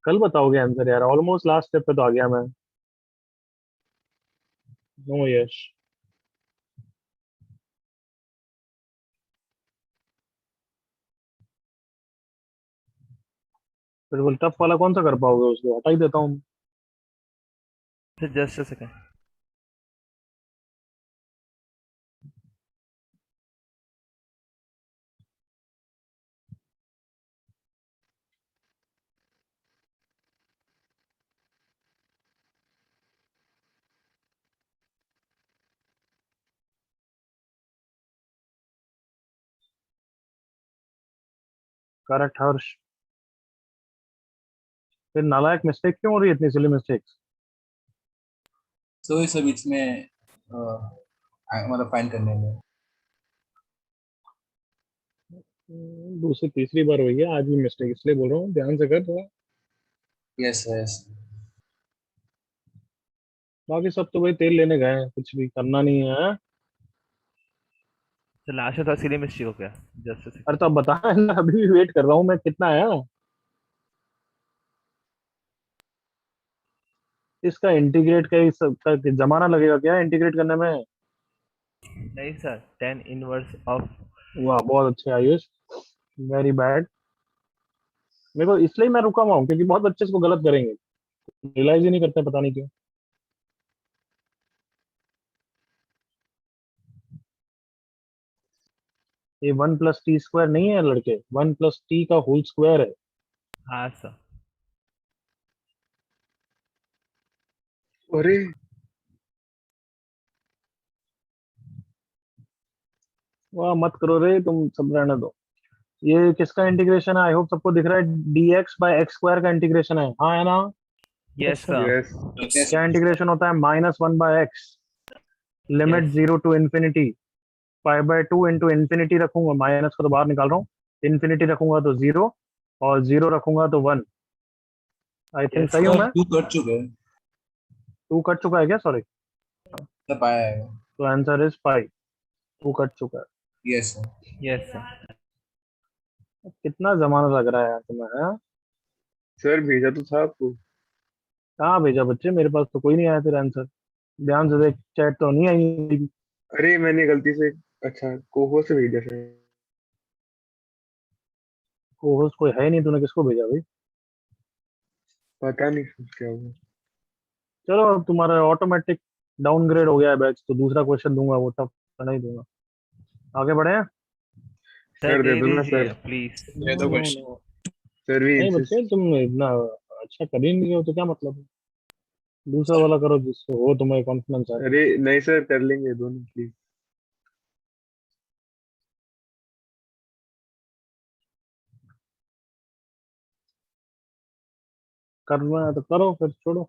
कल बताओगे आंसर यार, ऑलमोस्ट लास्ट स्टेप पे तो आ गया मैं। नो यश। बिल्कुल टफ वाला कौन सा कर पाओगे, उसको हटा ही देता हूँ। Sir, just a second. Correct Harsh. फिर नालायक मिस्टेक क्यों हो रही है, इतनी सिली मिस्टेक्स? so इस बीच में मतलब फाइंड करने में। दूसरी तीसरी बार हुई है आज भी मिस्टेक, इसलिए बोल रहा हूँ ध्यान से कर थोड़ा। Yes, yes. बाकी सब तो भाई तेल लेने गए हैं, कुछ भी करना नहीं है। सर लास्ट में थोड़ा सिली मिस्टेक हो गया। Just a second. अरे तो अब बता ना, अभी भी वेट कर रहा हूँ मैं, कितना आया इसका इंटीग्रेट का, इस का जमाना लगेगा क्या इंटीग्रेट करने में? नहीं सर, tan इनवर्स ऑफ। वाह बहुत अच्छे आयुष, वेरी बैड। मेरे को इसलिए मैं रुका हुआ हूँ क्योंकि बहुत बच्चे इसको गलत करेंगे, रियलाइज ही नहीं करते, पता नहीं क्यों। ये 1 + t² नहीं है लड़के, 1 + t का होल स्क्वायर है। हाँ सर। अरे वाह मत करो रे तुम, सब रहने दो। ये किसका इंटीग्रेशन है? आई होप सबको दिख रहा है। dx/x² का इंटीग्रेशन है, हाँ है ना? Yes sir. Yes Yes. क्या इंटीग्रेशन होता है? -1/x, limit Yes. 0 to infinity, π/2 into infinity रखूंगा, माइनस को तो बाहर निकाल रहा हूँ, इन्फिनिटी रखूंगा तो 0, और 0 रखूंगा तो 1। आई थिंक Yes, सही हूँ सर मैं? 2 कट चुके हैं, 2 कट चुका है क्या? सॉरी। तब आया है। तो आंसर इज 5, 2 कट चुका है। Yes sir. yes sir. कितना जमाना लग रहा है यार तुम्हें, है? सर भेजा तो था आपको। कहाँ भेजा बच्चे? मेरे पास तो कोई नहीं आया तेरा आंसर। ध्यान से देख, चैट तो नहीं आई। अरे मैंने गलती से, अच्छा कोहो से भेजा सर। होस्ट कोई है नहीं, तूने किसको भेजा भाई? पता नहीं सर क्या हुआ। चलो अब तुम्हारा ऑटोमेटिक डाउनग्रेड हो गया है बैच, तो दूसरा क्वेश्चन दूंगा, वो टफ नहीं दूंगा। आगे बढ़े? सर सर दे दे दो ना दीजिए सर। प्लीज। दे दो no no question. No, sir भी नहीं इंसिस्ट। बच्चे तुम इतना अच्छा कर ही नहीं रहे हो तो क्या मतलब है? दूसरा वाला करो जिससे हो तुम्हें कॉन्फिडेंस है। अरे नहीं सर, कर लेंगे दोनों प्लीज। करना है तो करो, फिर छोड़ो,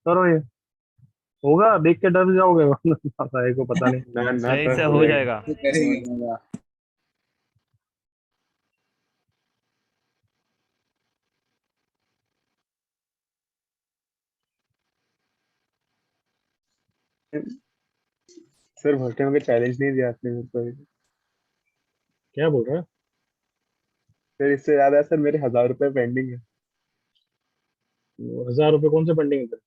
करो ये। होगा देख के डर जाओगे भाई को पता नहीं। ना ना नहीं सर सर हो हो जाएगा। जाएगा। तो करेंगे। सर फर्स्ट टाइम का चैलेंज नहीं दिया आपने मेरे को। क्या बोल रहा है? सर इससे ज्यादा है सर, मेरे 1000 रुपए पेंडिंग है। 1000 रुपये कौन से पेंडिंग है?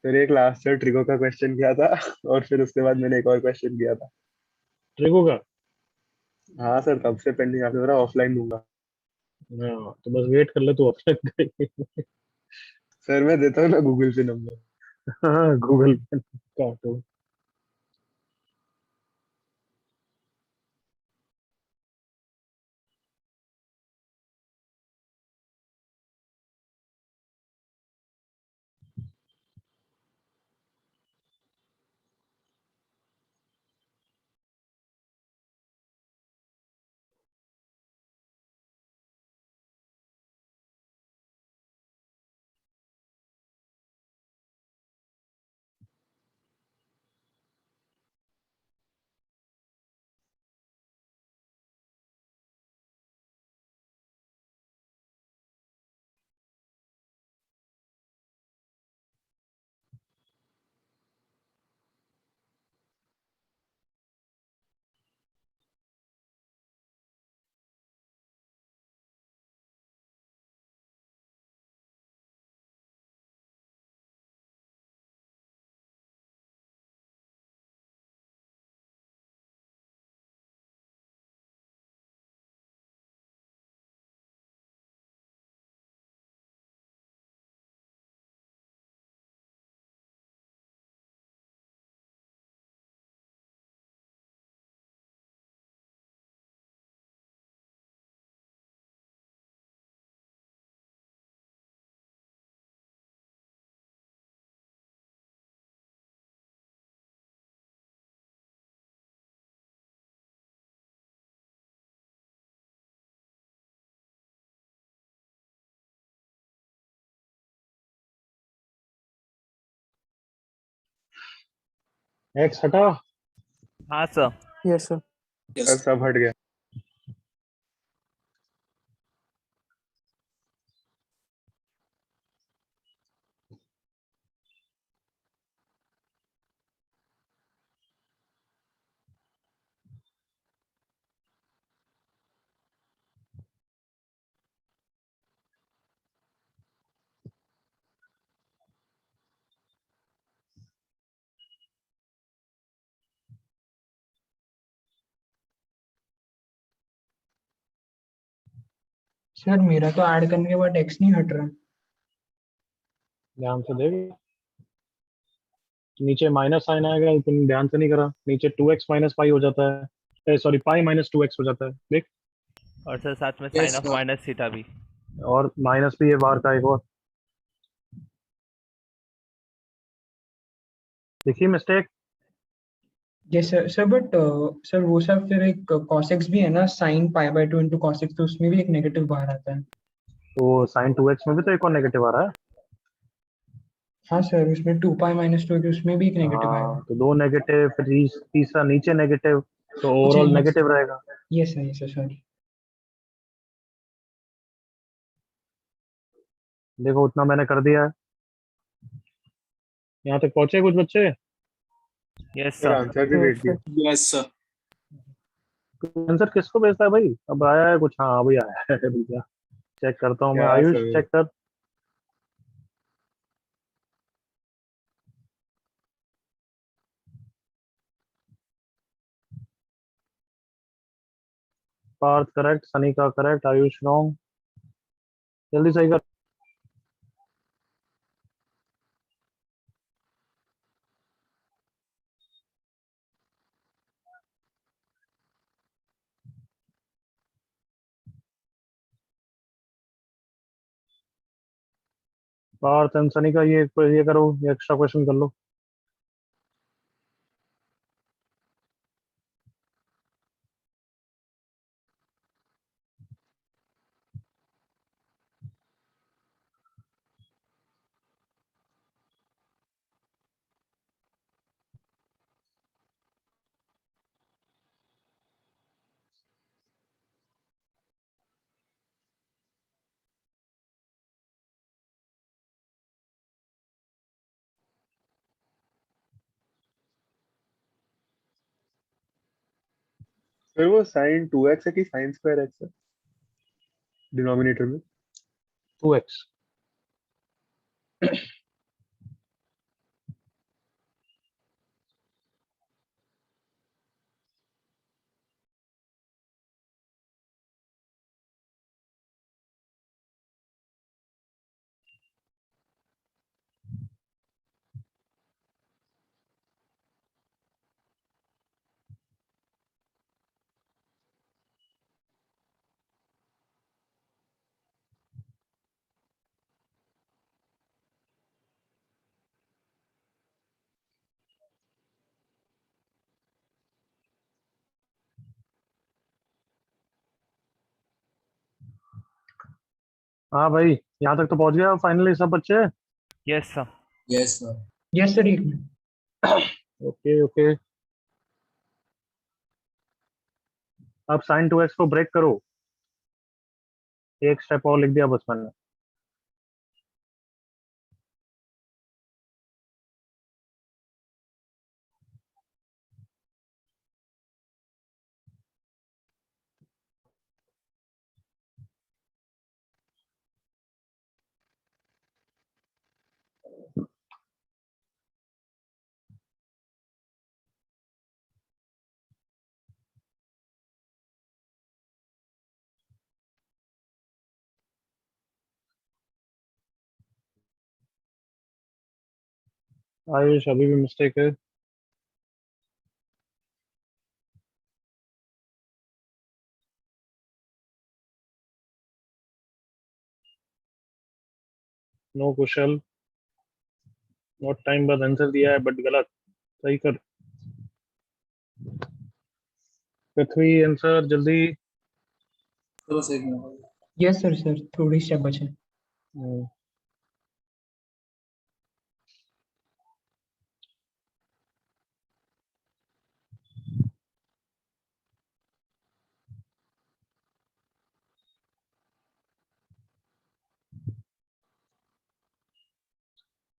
सर एक लास्ट सर ट्रिको का क्वेश्चन किया था और फिर उसके बाद मैंने एक और क्वेश्चन किया था। ट्रिको का? हाँ सर तब से पेंडिंग, आपने बोला ऑफलाइन दूंगा। हाँ तो बस वेट कर ले तू अपने सर मैं देता हूँ ना गूगल पे नंबर। हाँ गूगल पे काटो। एक्स हटा। हाँ सर। Yes sir. सर सब हट गया। सर मेरा तो ऐड करने के बाद एक्स नहीं हट रहा। ध्यान से देख। नीचे माइनस साइन आएगा, तुमने ध्यान से नहीं करा, नीचे 2x माइनस पाई हो जाता है, सॉरी पाई माइनस 2x हो जाता है, देख। और सर साथ में sine yes of sir. Minus theta भी। और माइनस भी है बाहर का एक और, देखिए mistake. Yes sir sir but sir वो सब फिर एक cos x भी है ना, sin pi by 2 into cos x, तो उसमें भी एक नेगेटिव बाहर आता है। तो साइन 2x में भी तो एक और नेगेटिव आ रहा है। हाँ सर, उसमें 2 पाई माइनस 2 है, उसमें भी एक नेगेटिव आएगा। हाँ तो दो नेगेटिव, फिर तीसरा नीचे नेगेटिव, तो अच्छा ओवरऑल यस, नेगेटिव रहेगा। Yes sir sorry. देखो उतना मैंने कर दिया है। यहाँ तक पहुंचे कुछ बच्चे? Yes sir sir. आंसर भी भेज दिया। Yes sir. आंसर किसको भेजता है भाई? अब आया है कुछ? हाँ अभी आया है भैया, चेक करता हूँ मैं। क्या आयुष सर? चेक कर। पार्थ करेक्ट, सनी का करेक्ट, आयुष रॉन्ग। जल्दी सही कर। पार्थ एंड सनी का ये करो, ये एक्स्ट्रा क्वेश्चन कर लो। सर वो साइन 2x है कि साइन स्क्वायर x है डिनोमिनेटर में? 2x। हाँ भाई, यहाँ तक तो पहुंच गया फाइनली सब बच्चे। Yes sir. Yes sir. Yes sir, एक मिनट। ओके ओके, अब साइन 2x को ब्रेक करो। एक स्टेप और लिख दिया बस मैंने। आयुष अभी भी मिस्टेक है। नो कुशल, बहुत टाइम बाद आंसर दिया है बट गलत। सही कर पृथ्वी, आंसर जल्दी। चलो सही है। यस सर सर, थोड़ी स्टेप बचे। हम्म,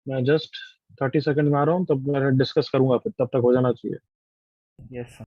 मैं जस्ट 30 सेकंड में आ रहा हूँ, तब मैं डिस्कस करूंगा, फिर तब तक हो जाना चाहिए। Yes sir.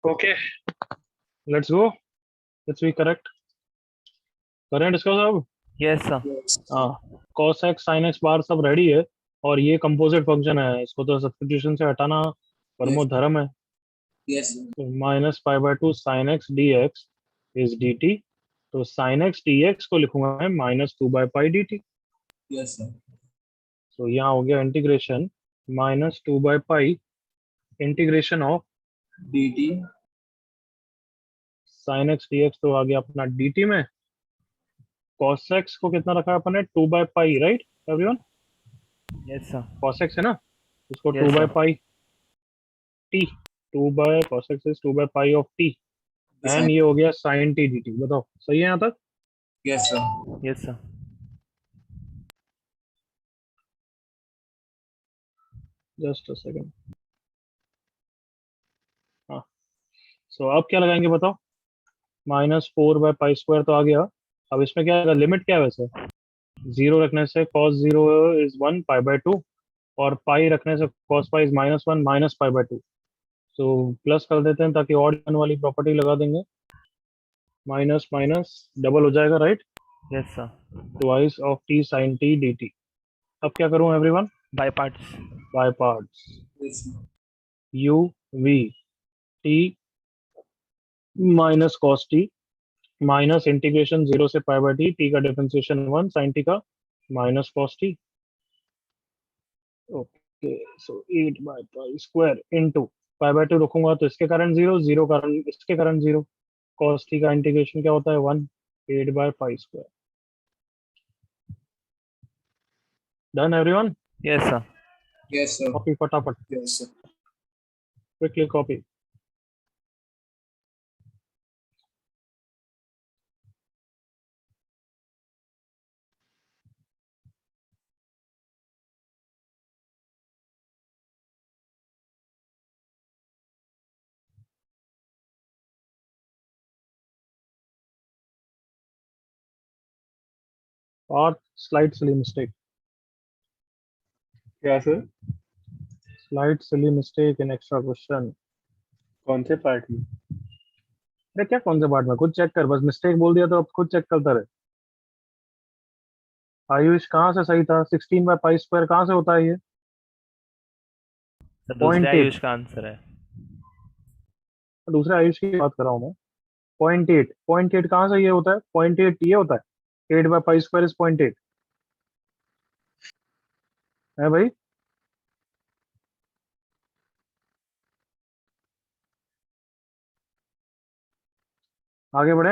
Okay let's go, let's be correct. करें डिस्कस अब। Yes sir. हाँ, cos x sin x बार सब रेडी है, और ये कंपोजिट फंक्शन है, इसको तो सब्स्टिट्यूशन से हटाना परमो धर्म है। Yes minus pi by two sine x d x is D T, तो साइन एक्स डी एक्स को लिखूंगा मैं minus two by pi D T. Yes sir तो यहाँ हो गया integration minus two by pi integration of dt sine x d x, तो आ गया अपना डी टी में। cos x को कितना रखा है अपन ने, to by pi, right everyone? Yes sir. cos x है ना, उसको Yes, two by sir. Pi t, two by cos x is two by pi of t, and ये हो गया साइन टी डी टी। बताओ सही है यहाँ तक? Yes sir yes sir. Just a second. हाँ, सो अब क्या लगाएंगे बताओ? Minus four by pi square तो आ गया। अब इसमें क्या है, लिमिट क्या है वैसे? जीरो रखने से cos zero is one pi by to, और पाई रखने से cos pi is minus one minus pi by to. तो प्लस कर देते हैं ताकि ऑड वन वाली प्रॉपर्टी लगा देंगे, माइनस माइनस डबल हो जाएगा, right? Yes sir. Twice of t sine t d t. अब क्या करूं everyone? By parts. By parts, yes u v t minus cos t minus integration zero से pi by t का differentiation one sine t का minus cos t। Okay, so 8 by pi square into pi by two रखूंगा तो इसके कारण zero, zero कारण इसके कारण जीरो, cos t का इंटीग्रेशन क्या होता है, one, 8 by pi square. Done everyone? Yes sir. Yes sir copy फटाफट, यस सर क्विकली कॉपी। और स्लाइड सिली मिस्टेक, क्या sir? Slide silly mistake in extra question. कौन से पार्ट में? अरे क्या कौन से पार्ट में, खुद चेक कर, बस मिस्टेक बोल दिया तो अब खुद चेक करता रहे। आयुष कहाँ से सही था, 16 बाय पाई स्क्वायर कहाँ से होता है ये? सर Point दूसरे eight. आयुष का आंसर है। दूसरे आयुष की बात कर रहा हूँ मैं। पॉइंट एट कहाँ से ये होता है? पॉइंट एट ये होता है, 8 by pi square is point eight है भाई। आगे बढ़े,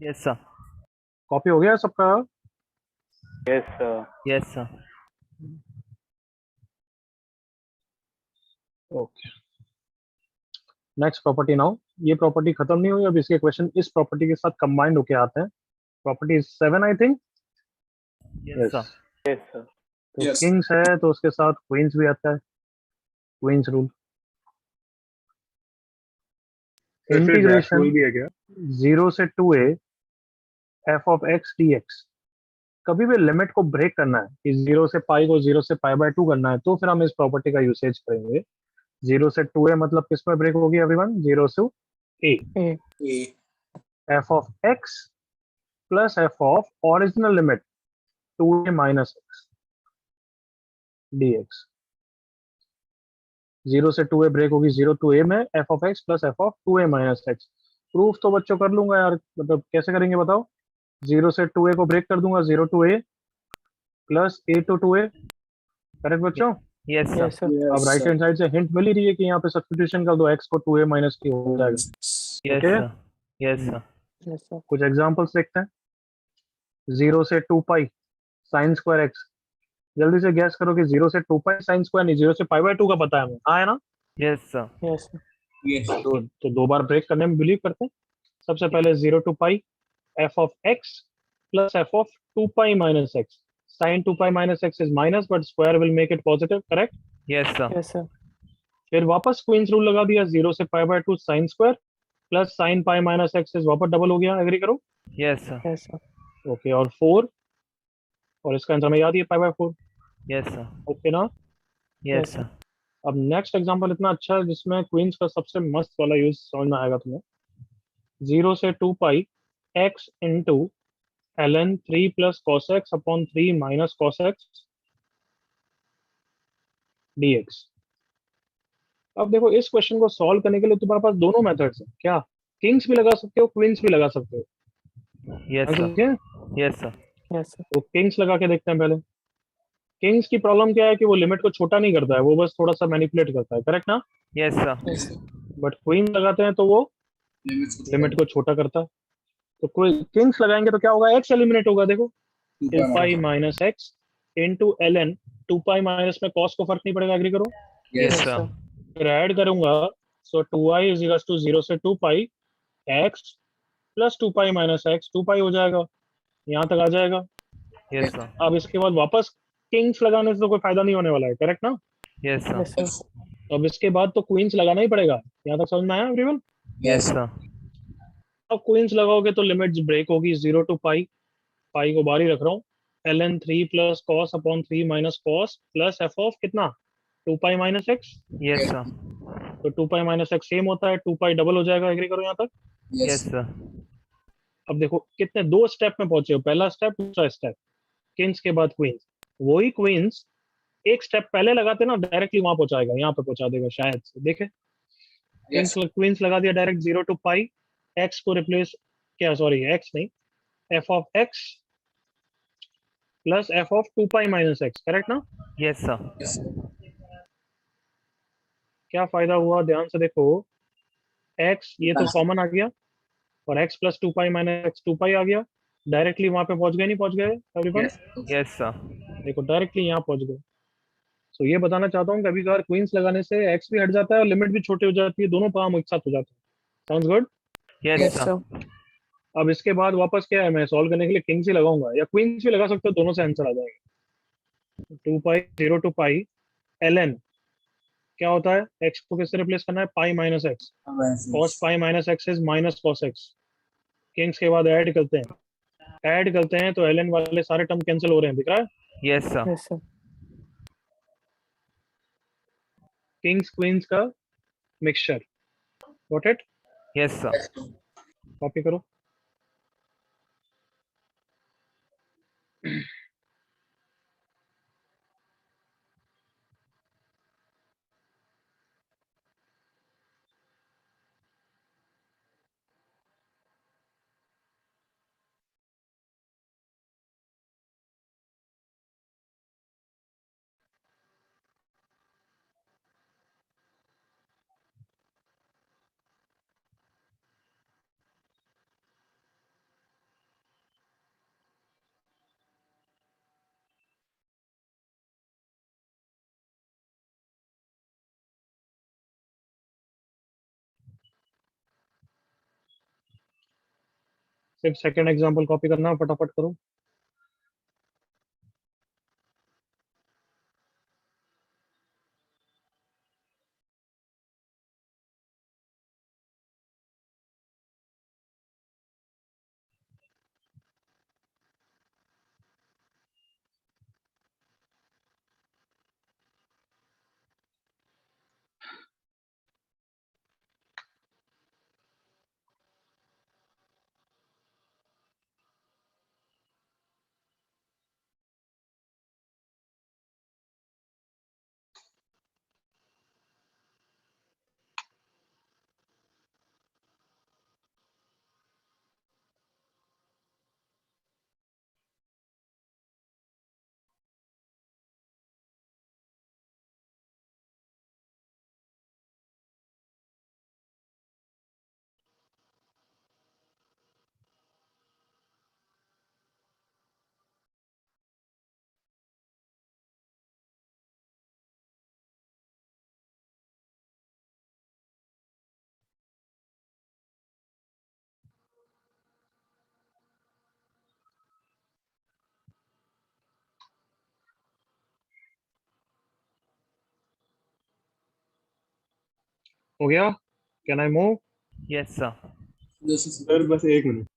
यस सर। कॉपी हो गया सबका? Yes sir. Yes sir. Okay, next property now. ये प्रॉपर्टी खत्म नहीं हुई, अब इसके क्वेश्चन इस प्रॉपर्टी के साथ कंबाइंड होके आते हैं। Property 7 I think. Yes sir. Yes sir. तो Yes. किंग्स है तो उसके साथ क्वींस भी आता है, क्वींस रूल। सर फिर जैक इंटीग्रेशन रूल भी है क्या? जीरो से to a f of x d x. कभी भी लिमिट को ब्रेक करना है कि जीरो से पाई को जीरो से पाई बाय टू करना है, तो फिर हम इस प्रॉपर्टी का यूसेज करेंगे। जीरो से टू ए मतलब किस में ब्रेक होगी एवरीवन? जीरो से a, A f of x plus f of original limit to a minus x d x. Zero से टू ए ब्रेक होगी जीरो टू ए में f of x plus f of two a minus x. Proof तो बच्चों कर लूंगा यार, मतलब कैसे करेंगे बताओ? जीरो से टू ए को ब्रेक कर दूंगा, zero to a plus a to a, correct बच्चों? Yes yes sir. सर। अब राइट हैंड साइड से हिंट मिल ही रही है कि यहाँ पे सब्स्टिट्यूशन कर दो, एक्स को टू ए माइनस की हो जाएगा। Yes Okay. Sir. Yes sir. Yes sir. कुछ एग्जांपल्स देखते हैं। जीरो से two pi sine square x. जल्दी से गैस करो कि जीरो से टू पाई साइन स्क्वायर नहीं, जीरो से पाई बाय टू का पता है हमें, हाँ है ना? Yes sir. Yes sir. yes तो दो बार ब्रेक करने में बिलीव करते हैं। सबसे पहले zero two pi f of x plus f of two pi minus x. Sine two pi minus x is minus but square will make it positive, correct? Yes sir. Yes sir. फिर वापस queens rule लगा दिया, zero से pi by two sine square plus sine pi minus x is वापस double हो गया, agree करो? Yes sir. Yes sir. Okay, और फोर, और इसका आंसर हमें याद ही है pi by four, yes sir. Okay ना? Yes sir. अब नेक्स्ट एग्जांपल इतना अच्छा है जिसमें क्वींस का सबसे मस्त वाला यूज समझ में आएगा तुम्हें। 0 से 2 pi x into ln 3 plus cos x upon 3 minus cos x dx। अब देखो इस क्वेश्चन को सॉल्व करने के लिए तुम्हारे पास दोनों मेथड्स हैं क्या, किंग्स भी लगा सकते हो क्वींस भी लगा सकते हो। यस हाँ, सर, समझे? Yes sir, yes sir. तो किंग्स लगा के देखते हैं पहले। किंग्स की प्रॉब्लम क्या है कि वो लिमिट को छोटा नहीं करता है, वो बस थोड़ा सा मैनिपुलेट करता है, करेक्ट ना। Yes sir, yes but queen लगाते हैं तो वो लिमिट्स को लिमिट को छोटा करता है। तो कोई किंग्स लगाएंगे तो क्या होगा, एक्स एलिमिनेट होगा। देखो 2 to pi pi minus x into L N. 2 pi minus में कॉस को फर्क नहीं पड़ेगा, एग्री करो। Yes yes yes sir, sir. फिर ऐड करूंगा, so 2i is equal to 0 से 2 pi x plus 2 pi minus x. 2 pi हो जाएगा, यहाँ तक आ जाएगा। यस सर, अब इसके बाद वापस किंग्स लगाने से तो कोई फायदा नहीं होने वाला है, करेक्ट ना। Yes sir, yes sir. तो अब इसके बाद तो क्वींस लगाना ही पड़ेगा। यहाँ तक समझ में आया एवरीवन। यस सर, अब क्वींस लगाओगे तो लिमिट ब्रेक होगी 0 to पाई। पाई को बाहर ही रख रहा हूँ। ln 3 plus cos upon 3 minus cos plus f of कितना, 2 pi minus x. Yes sir, तो 2 पाई माइनस एक्स सेम होता है, 2 पाई डबल हो जाएगा, एग्री करो यहाँ तक। यस यस सर, अब देखो कितने दो स्टेप में पहुंचे हो, पहला स्टेप दूसरा स्टेप, किंग्स के बाद क्वींस। वही क्वींस एक स्टेप पहले लगाते ना डायरेक्टली वहां पहुंचाएगा, यहाँ पे पहुंचा देगा शायद से, देखे। किंग्स यस क्वींस लगा दिया डायरेक्ट 0 to पाई। एक्स को रिप्लेस, क्या सॉरी एक्स नहीं, F of x plus f of 2 pi minus x, correct ना। यस सर, यस क्या फायदा हुआ ध्यान से देखो, एक्स ये तो कॉमन आ गया और x plus 2 pi minus x 2 पाई आ गया। डायरेक्टली वहां पे पहुंच गए, नहीं पहुंच गए एवरीवन। यस यस सर, देखो डायरेक्टली यहाँ पहुंच गए। सो ये बताना चाहता हूँ कभी कभार क्वींस लगाने से एक्स भी हट जाता है और लिमिट भी छोटी हो जाती है, दोनों काम एक साथ हो जाते हैं। Sounds good. Yes yes sir, sir. अब इसके बाद वापस क्या है, मैं सॉल्व करने के लिए किंग्स ही लगाऊंगा या क्वींस भी लगा सकते हो, दोनों से आंसर आ जाएगा। 2 पाई 0 to पाई ln क्या होता है, एक्स को किससे रिप्लेस करना है, पाई minus x. Cos pi minus x is minus cos x. Kings के बाद ऐड करते हैं, ऐड करते हैं तो ln वाले सारे टर्म कैंसिल हो रहे हैं, दिख रहा है। Yes sir, yes sir. Kings queens का mixture, got it. Yes sir, copy करो। सिर्फ सेकंड एग्जांपल कॉपी करना, फटाफट करो। हो गया, can I move. Yes sir, sir बस एक minute.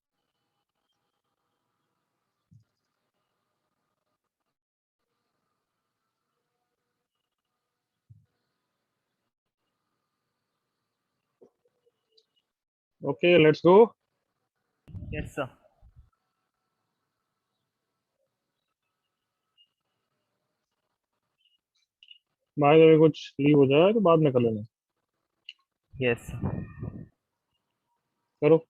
Okay let's go. Yes sir. By the way कुछ लीव हो जाए तो बाद में कर लेना। यस। करो।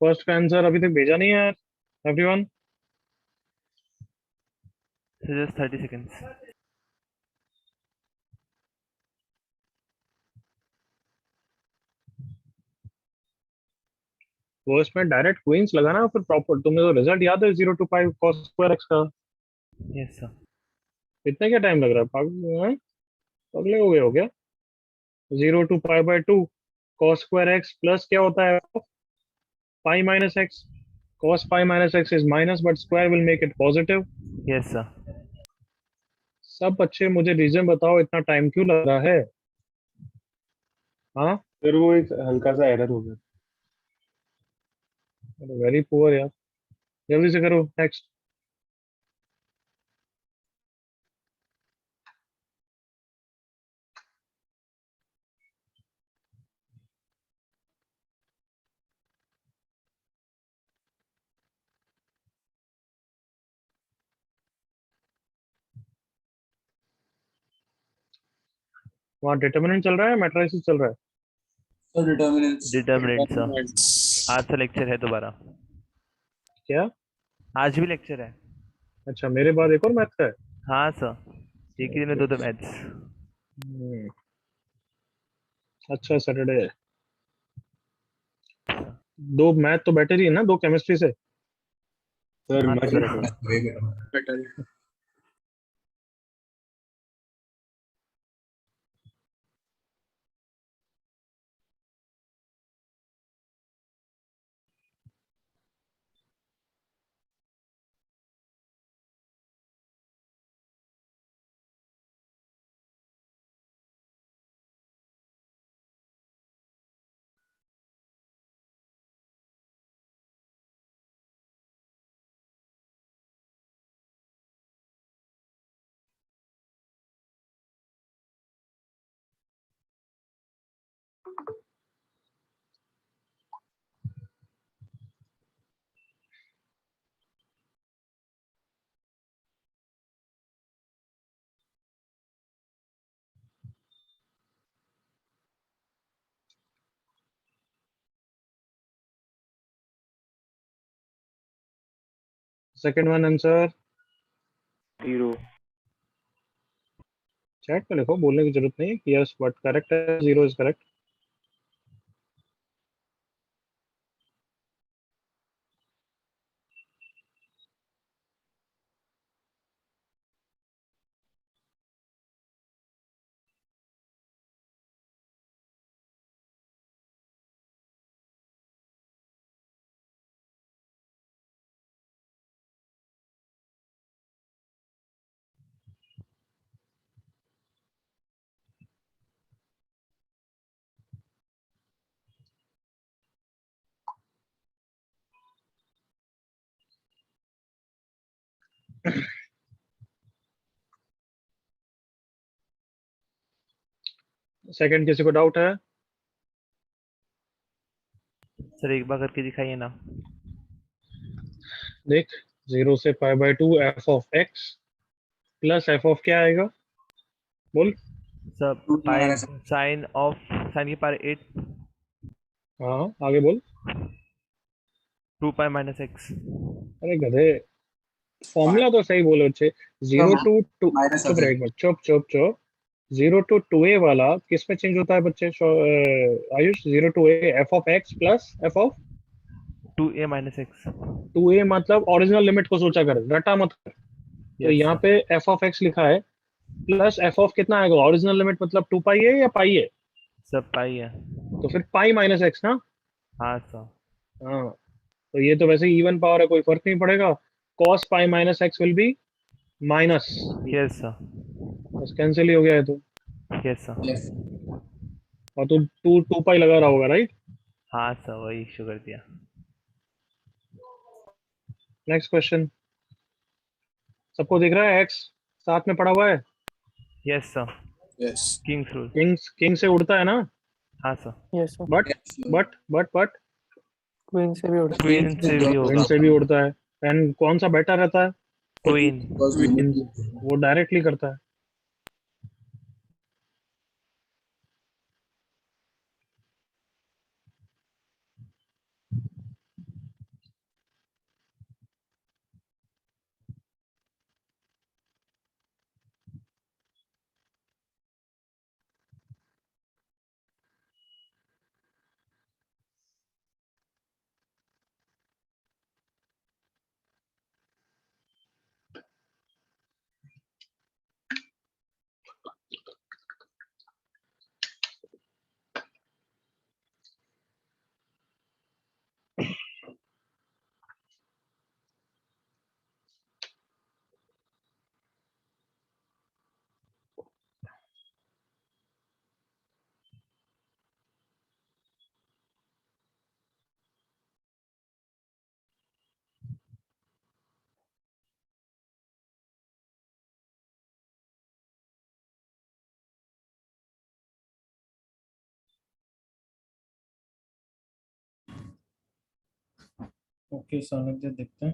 फर्स्ट का आंसर अभी तक भेजा नहीं है एवरीवन। Sir just 30 seconds. वो इसमें डायरेक्ट क्वींस लगाना फिर प्रॉपर। तुम्हें तो रिजल्ट याद है 0 to 5 cos स्क्वायर एक्स का। Yes sir. इतना क्या टाइम लग रहा है पागल हैं? पगले हो गया। 0 to π/2 cos square x plus क्या होता है पाई minus x. cos pi minus x is minus but square will make it positive. Yes sir. सब अच्छे मुझे रीजन बताओ इतना टाइम क्यों लग रहा है। हाँ सर वो एक हल्का सा एरर हो गया। वेरी पुअर यार। जल्दी से करो नेक्स्ट। वहाँ डिटर्मिनेंट चल रहा है मैट्रिसेस चल रहा है। So determinants. Determinant sir. आज से लेक्चर है दोबारा। क्या? आज भी लेक्चर है। अच्छा मेरे बाद एक और मैथ का है। हाँ सर। एक ही दिन में दो मैथ्स। हम्म, अच्छा सैटरडे है। दो मैथ तो बेटर ही है ना दो केमिस्ट्री से। सर हाँ much sir. Better. Way better. Better. Second one answer 0। Chat में लिखो बोलने की जरूरत नहीं है यस बट करेक्ट है 0 इज करेक्ट। सेकंड किसी को डाउट है? सर एक बार करके दिखाइए ना। देख, 0 से π/2 f of x plus f of क्या आएगा? बोल। सर 2 पाई minus साइन की पावर 8 हाँ, आगे बोल। 2 पाई माइनस एक्स। अरे गधे, फॉर्मूला तो सही बोलो अच्छे। जीरो टू टू minus चुप of रहे एक मिनट, चुप चुप चुप। 0 to 2a वाला किस में चेंज होता है बच्चे? Ayush, 0 to a f of x plus f of 2a minus x. 2a, मतलब ओरिजिनल लिमिट को सोचा कर, रटा मत कर। तो यस यहाँ सर। पे f ऑफ x लिखा है प्लस f ऑफ कितना आएगा? ओरिजिनल लिमिट मतलब 2 पाई है या पाई है? सर पाई है। तो फिर पाई माइनस एक्स ना। हाँ सर। हाँ, तो ये तो वैसे इवन पावर है, कोई फर्क नहीं पड़ेगा। cos pi minus x will be minus, yes sir. बस कैंसिल ही हो गया है तो। Yes sir. yes. और तू टू 2 पाई लगा रहा होगा, राइट? हाँ सर वही इशू कर दिया। Next question. सबको दिख रहा है एक्स साथ में पड़ा हुआ है? Yes sir. Yes. Kings rule. King से उड़ता है ना? हाँ sir. Yes sir, but Yes. But queen से भी उड़ क्वीन से भी होगा। क्वीन से भी उड़ता है। एंड कौन सा बेटर रहता है? Queen. Because we queen, need to- वो डायरेक्टली करता है। ओके सानिध्य देखते हैं।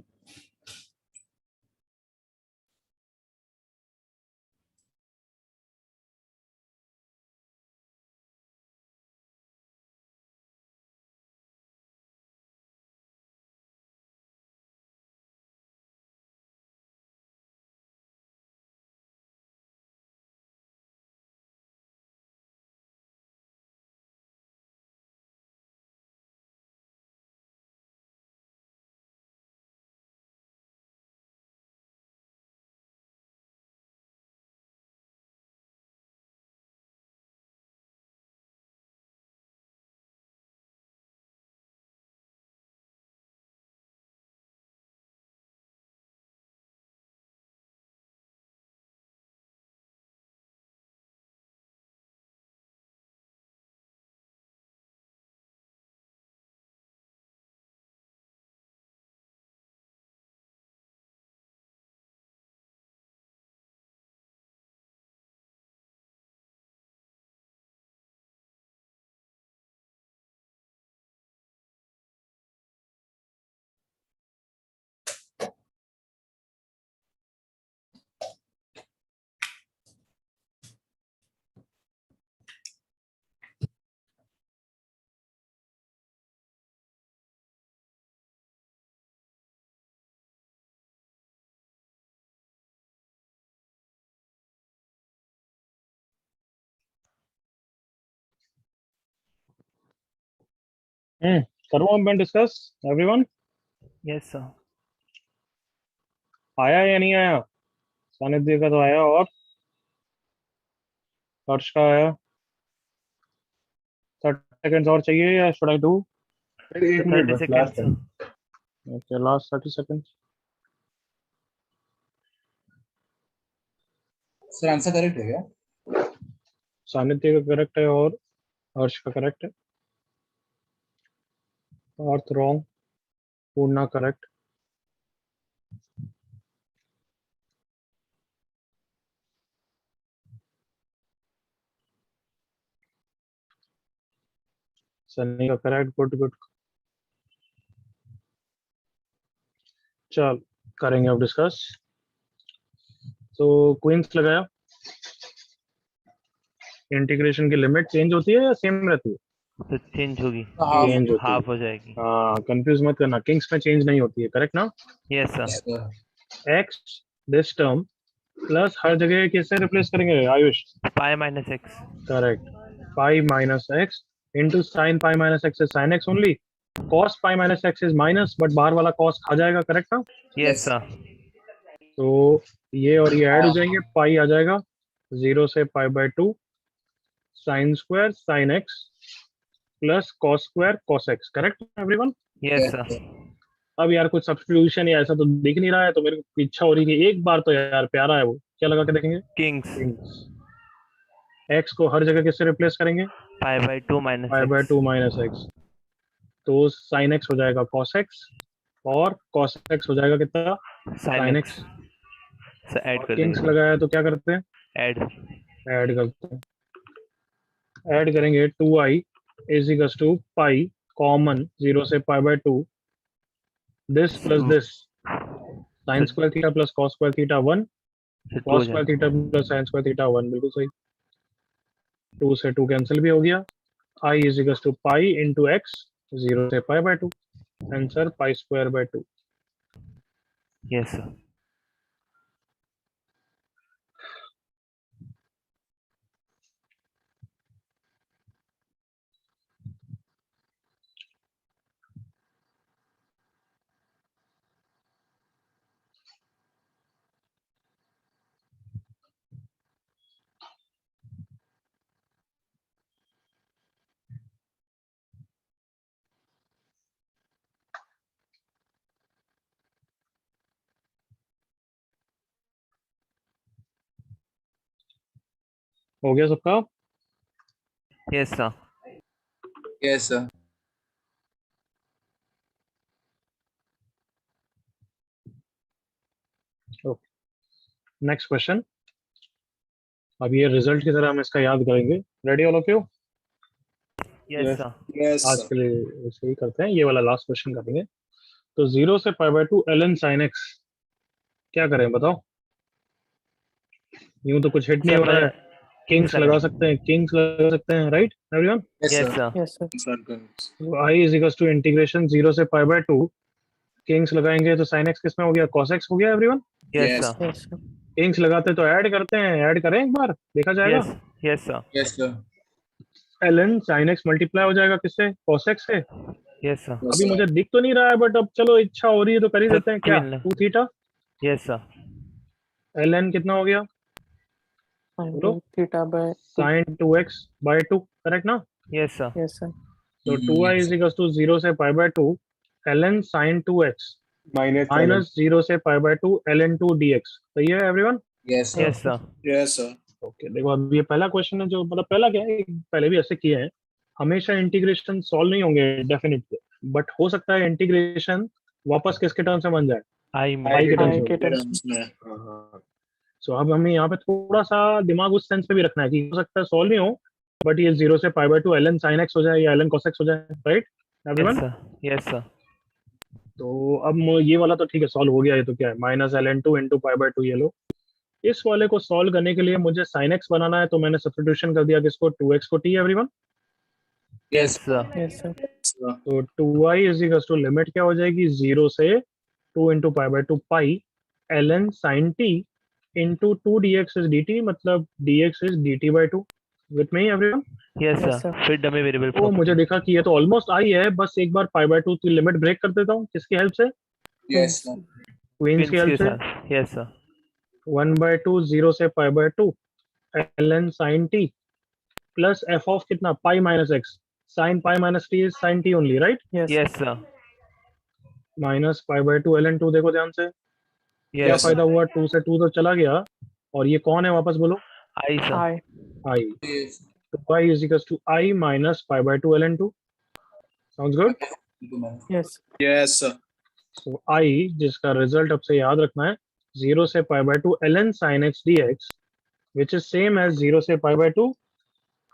करो मैं डिस्कस एवरीवन। Yes sir. आया या नहीं आया? सानिध्य का तो आया, और हर्ष का आया। 30 सेकेंड्स और चाहिए या शुड आई डू? फिर एक सर मिनट 30 बस, second last sir. Time. Okay, last 30 seconds. Sir, answer correct है क्या? सानिध्य का करेक्ट है और हर्ष का करेक्ट है। अर्थ रॉन्ग, पूर्णा करेक्ट। सनी का करेक्ट, गुड गुड। चल करेंगे अब डिस्कस। तो क्वींस लगाया, इंटीग्रेशन की लिमिट चेंज होती है या सेम रहती है? तो चेंज होगी, हाफ चेंज होती है। हाफ हो जाएगी। हाँ कंफ्यूज मत करना, किंग्स में चेंज नहीं होती है, करेक्ट ना? Yes sir. Sir x this term plus हर जगह किससे रिप्लेस करेंगे Ayush? Pi minus x. Correct, pi minus x into sine pi minus x is sine x only, cos pi minus x is minus, but बाहर वाला cos खा जाएगा, correct ना? Yes sir. तो ये और ये ऐड हो जाएंगे, पाई आ जाएगा 0 से pi by 2 sine square sine x plus cos square cos x, correct everyone? Yes sir. अब यार कुछ सब्स्टिट्यूशन या ऐसा तो दिख नहीं रहा है, तो मेरे को इच्छा हो रही है कि एक बार तो यार प्यारा है वो, क्या लगा के देखेंगे? किंग्स एक्स को हर जगह किससे रिप्लेस करेंगे? Pi by 2 minus pi by x. 2 minus x, तो साइन एक्स हो जाएगा कॉस एक्स और कॉस एक्स हो जाएगा कितना? Sine sin x. Sir add कर किंग्स देंगे। लगाया तो क्या करते हैं? ऐड। ऐड करते हैं, ऐड करेंगे 2i is equal to pi common 0 से pi by 2 this plus this sine square theta plus cos square theta 1 sir 2 cos हो स्क्वायर जाएगा। Theta plus sine square theta 1, बिल्कुल सही। 2 से 2 कैंसिल भी हो गया, i is equal to pi into x 0 से pi by 2, answer pi square by 2। Yes sir. हो गया सबका? Yes sir. Yes sir next question. अब ये रिजल्ट की तरह हम इसका याद करेंगे, ready all of you? Yes sir. Yes आज सर के लिए ऐसे ही करते हैं, ये वाला लास्ट क्वेश्चन करेंगे। तो 0 से pi by 2 ln sin x, क्या करें बताओ? यूं तो कुछ हिट नहीं हो रहा है, किंग्स लगा सकते हैं, किंग्स लगा सकते हैं, right everyone? Yes yes sir sir. Yes sir. i is equal to integration 0 से पाई बाय 2, किंग्स लगाएंगे तो sin x किसमें हो गया? cos x हो गया everyone? Yes Yes. Sir. Yes sir. Kings लगाते तो ऐड करते हैं, ऐड करें एक बार, देखा जाएगा। Yes yes sir. Yes sir ln sin x multiply हो जाएगा किससे? cos x से। Yes sir. यस अभी मुझे दिख तो नहीं रहा है, बट अब चलो इच्छा हो रही है तो कर ही सर, देते हैं, क्या? twin. 2 theta yes sir. ln कितना हो गया? बोलो। Theta by sin 2x by 2, correct ना? Yes sir. Yes sir. तो 2i इज इक्वल टू 0 से pi by 2 ln sin 2x minus minus 0 से पाई बाय 2 ln 2 dx, सही है everyone? Yes yes sir. Yes sir okay देखो, अब ये पहला क्वेश्चन है, जो मतलब पहला क्या है, पहले भी ऐसे किए हैं, हमेशा इंटीग्रेशन सॉल्व नहीं होंगे डेफिनेटली, बट हो सकता है इंटीग्रेशन वापस किसके टर्म से बन जाए? आई में। आई के टर्म आई से। के टर्म्स में हाँ, सो अब हमें यहाँ पे थोड़ा सा दिमाग उस सेंस पे भी रखना है कि हो सकता है सॉल्व नहीं हो, बट ये 0 से pi by 2 ln sin x हो जाए या ln cos x हो जाए, right yes everyone? Sir. Yes sir. तो अब ये वाला तो ठीक है, सॉल्व हो गया, ये तो क्या है, minus ln2 into pi by 2, ये लो। इस वाले को सॉल्व करने के लिए मुझे sin x बनाना है, तो मैंने सब्स्टिट्यूशन कर दिया किसको? 2x को t everyone. Yes sir. Yes sir. तो 2i is equal to limit क्या हो जाएगी? 0 से 2 into pi by 2 pi ln sin t into 2 dx is dt, मतलब dx is dt by 2, with me everyone? Yes Yes, sir. sir. फिर dummy variable तो मुझे दिखा कि ये तो ऑलमोस्ट आई है, बस एक बार पाई बाय 2 की लिमिट ब्रेक कर देता हूँ, किसकी हेल्प से? यस सर क्वींस की के हेल्प से। साथ। Yes sir. 1/2 0 से pi by 2 ln sin t plus f of कितना? Pi minus x, sin pi minus t is sin t only, right? Yes yes sir. Minus pi by 2 ln 2, देखो ध्यान से, क्या यस फायदा हुआ? 2 से 2 तो चला गया, और ये कौन है वापस बोलो? आई सर। आई i, तो y is equals to i minus pi by 2 ln 2, sounds good? Yes yes sir So i, जिसका रिजल्ट अब से याद रखना है, 0 से pi by 2 ln sin x dx, which is same as 0 से pi by 2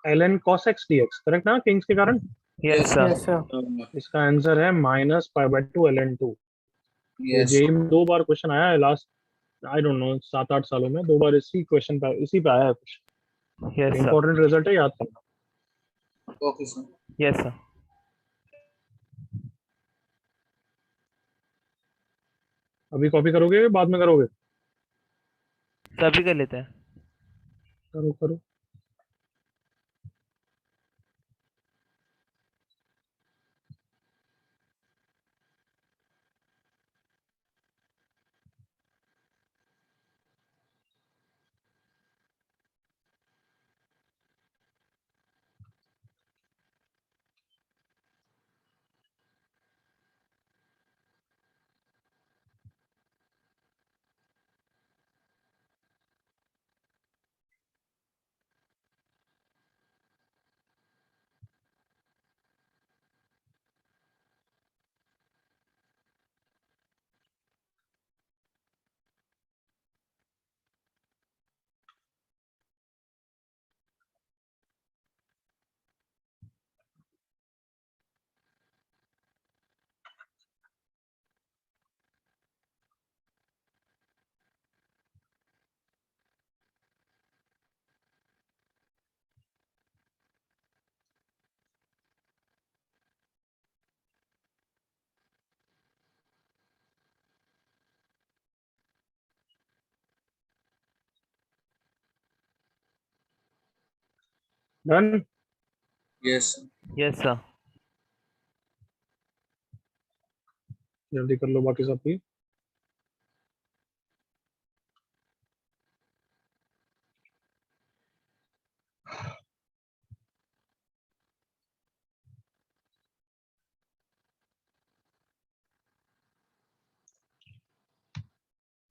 ln cos x dx, correct ना Kings के कारण? Yes sir. Yes sir. इसका आंसर है -π/2 ln2। ये यस जेई में 2 बार क्वेश्चन आया है लास्ट, आई डोंट नो 7-8 सालों में 2 बार इसी क्वेश्चन पे इसी पे आया है कुछ। Yes sir. इंपॉर्टेंट रिजल्ट है, याद करना। Okay sir. Yes sir. अभी कॉपी करोगे या बाद में करोगे? सभी कर लेते हैं। करो करो। डन। Yes yes sir. जल्दी कर लो बाकी सब भी।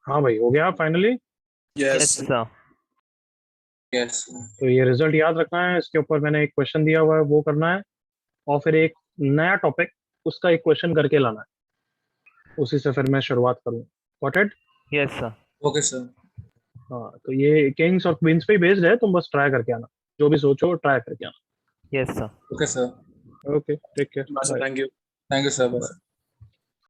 हाँ भाई, हो गया finally. Yes yes sir. Yes तो ये रिजल्ट याद रखना है, इसके ऊपर मैंने एक क्वेश्चन दिया हुआ है वो करना है, और फिर एक नया टॉपिक उसका एक क्वेश्चन करके लाना है, उसी से फिर मैं शुरुआत करूँ। Got it? Yes sir. Okay sir. हाँ, तो ये किंग्स और क्वींस पे ही बेस्ड है, तुम बस ट्राई करके आना, जो भी सोचो ट्राई करके आना। Yes sir. Okay sir. Okay, take care, bye. Thank you sir.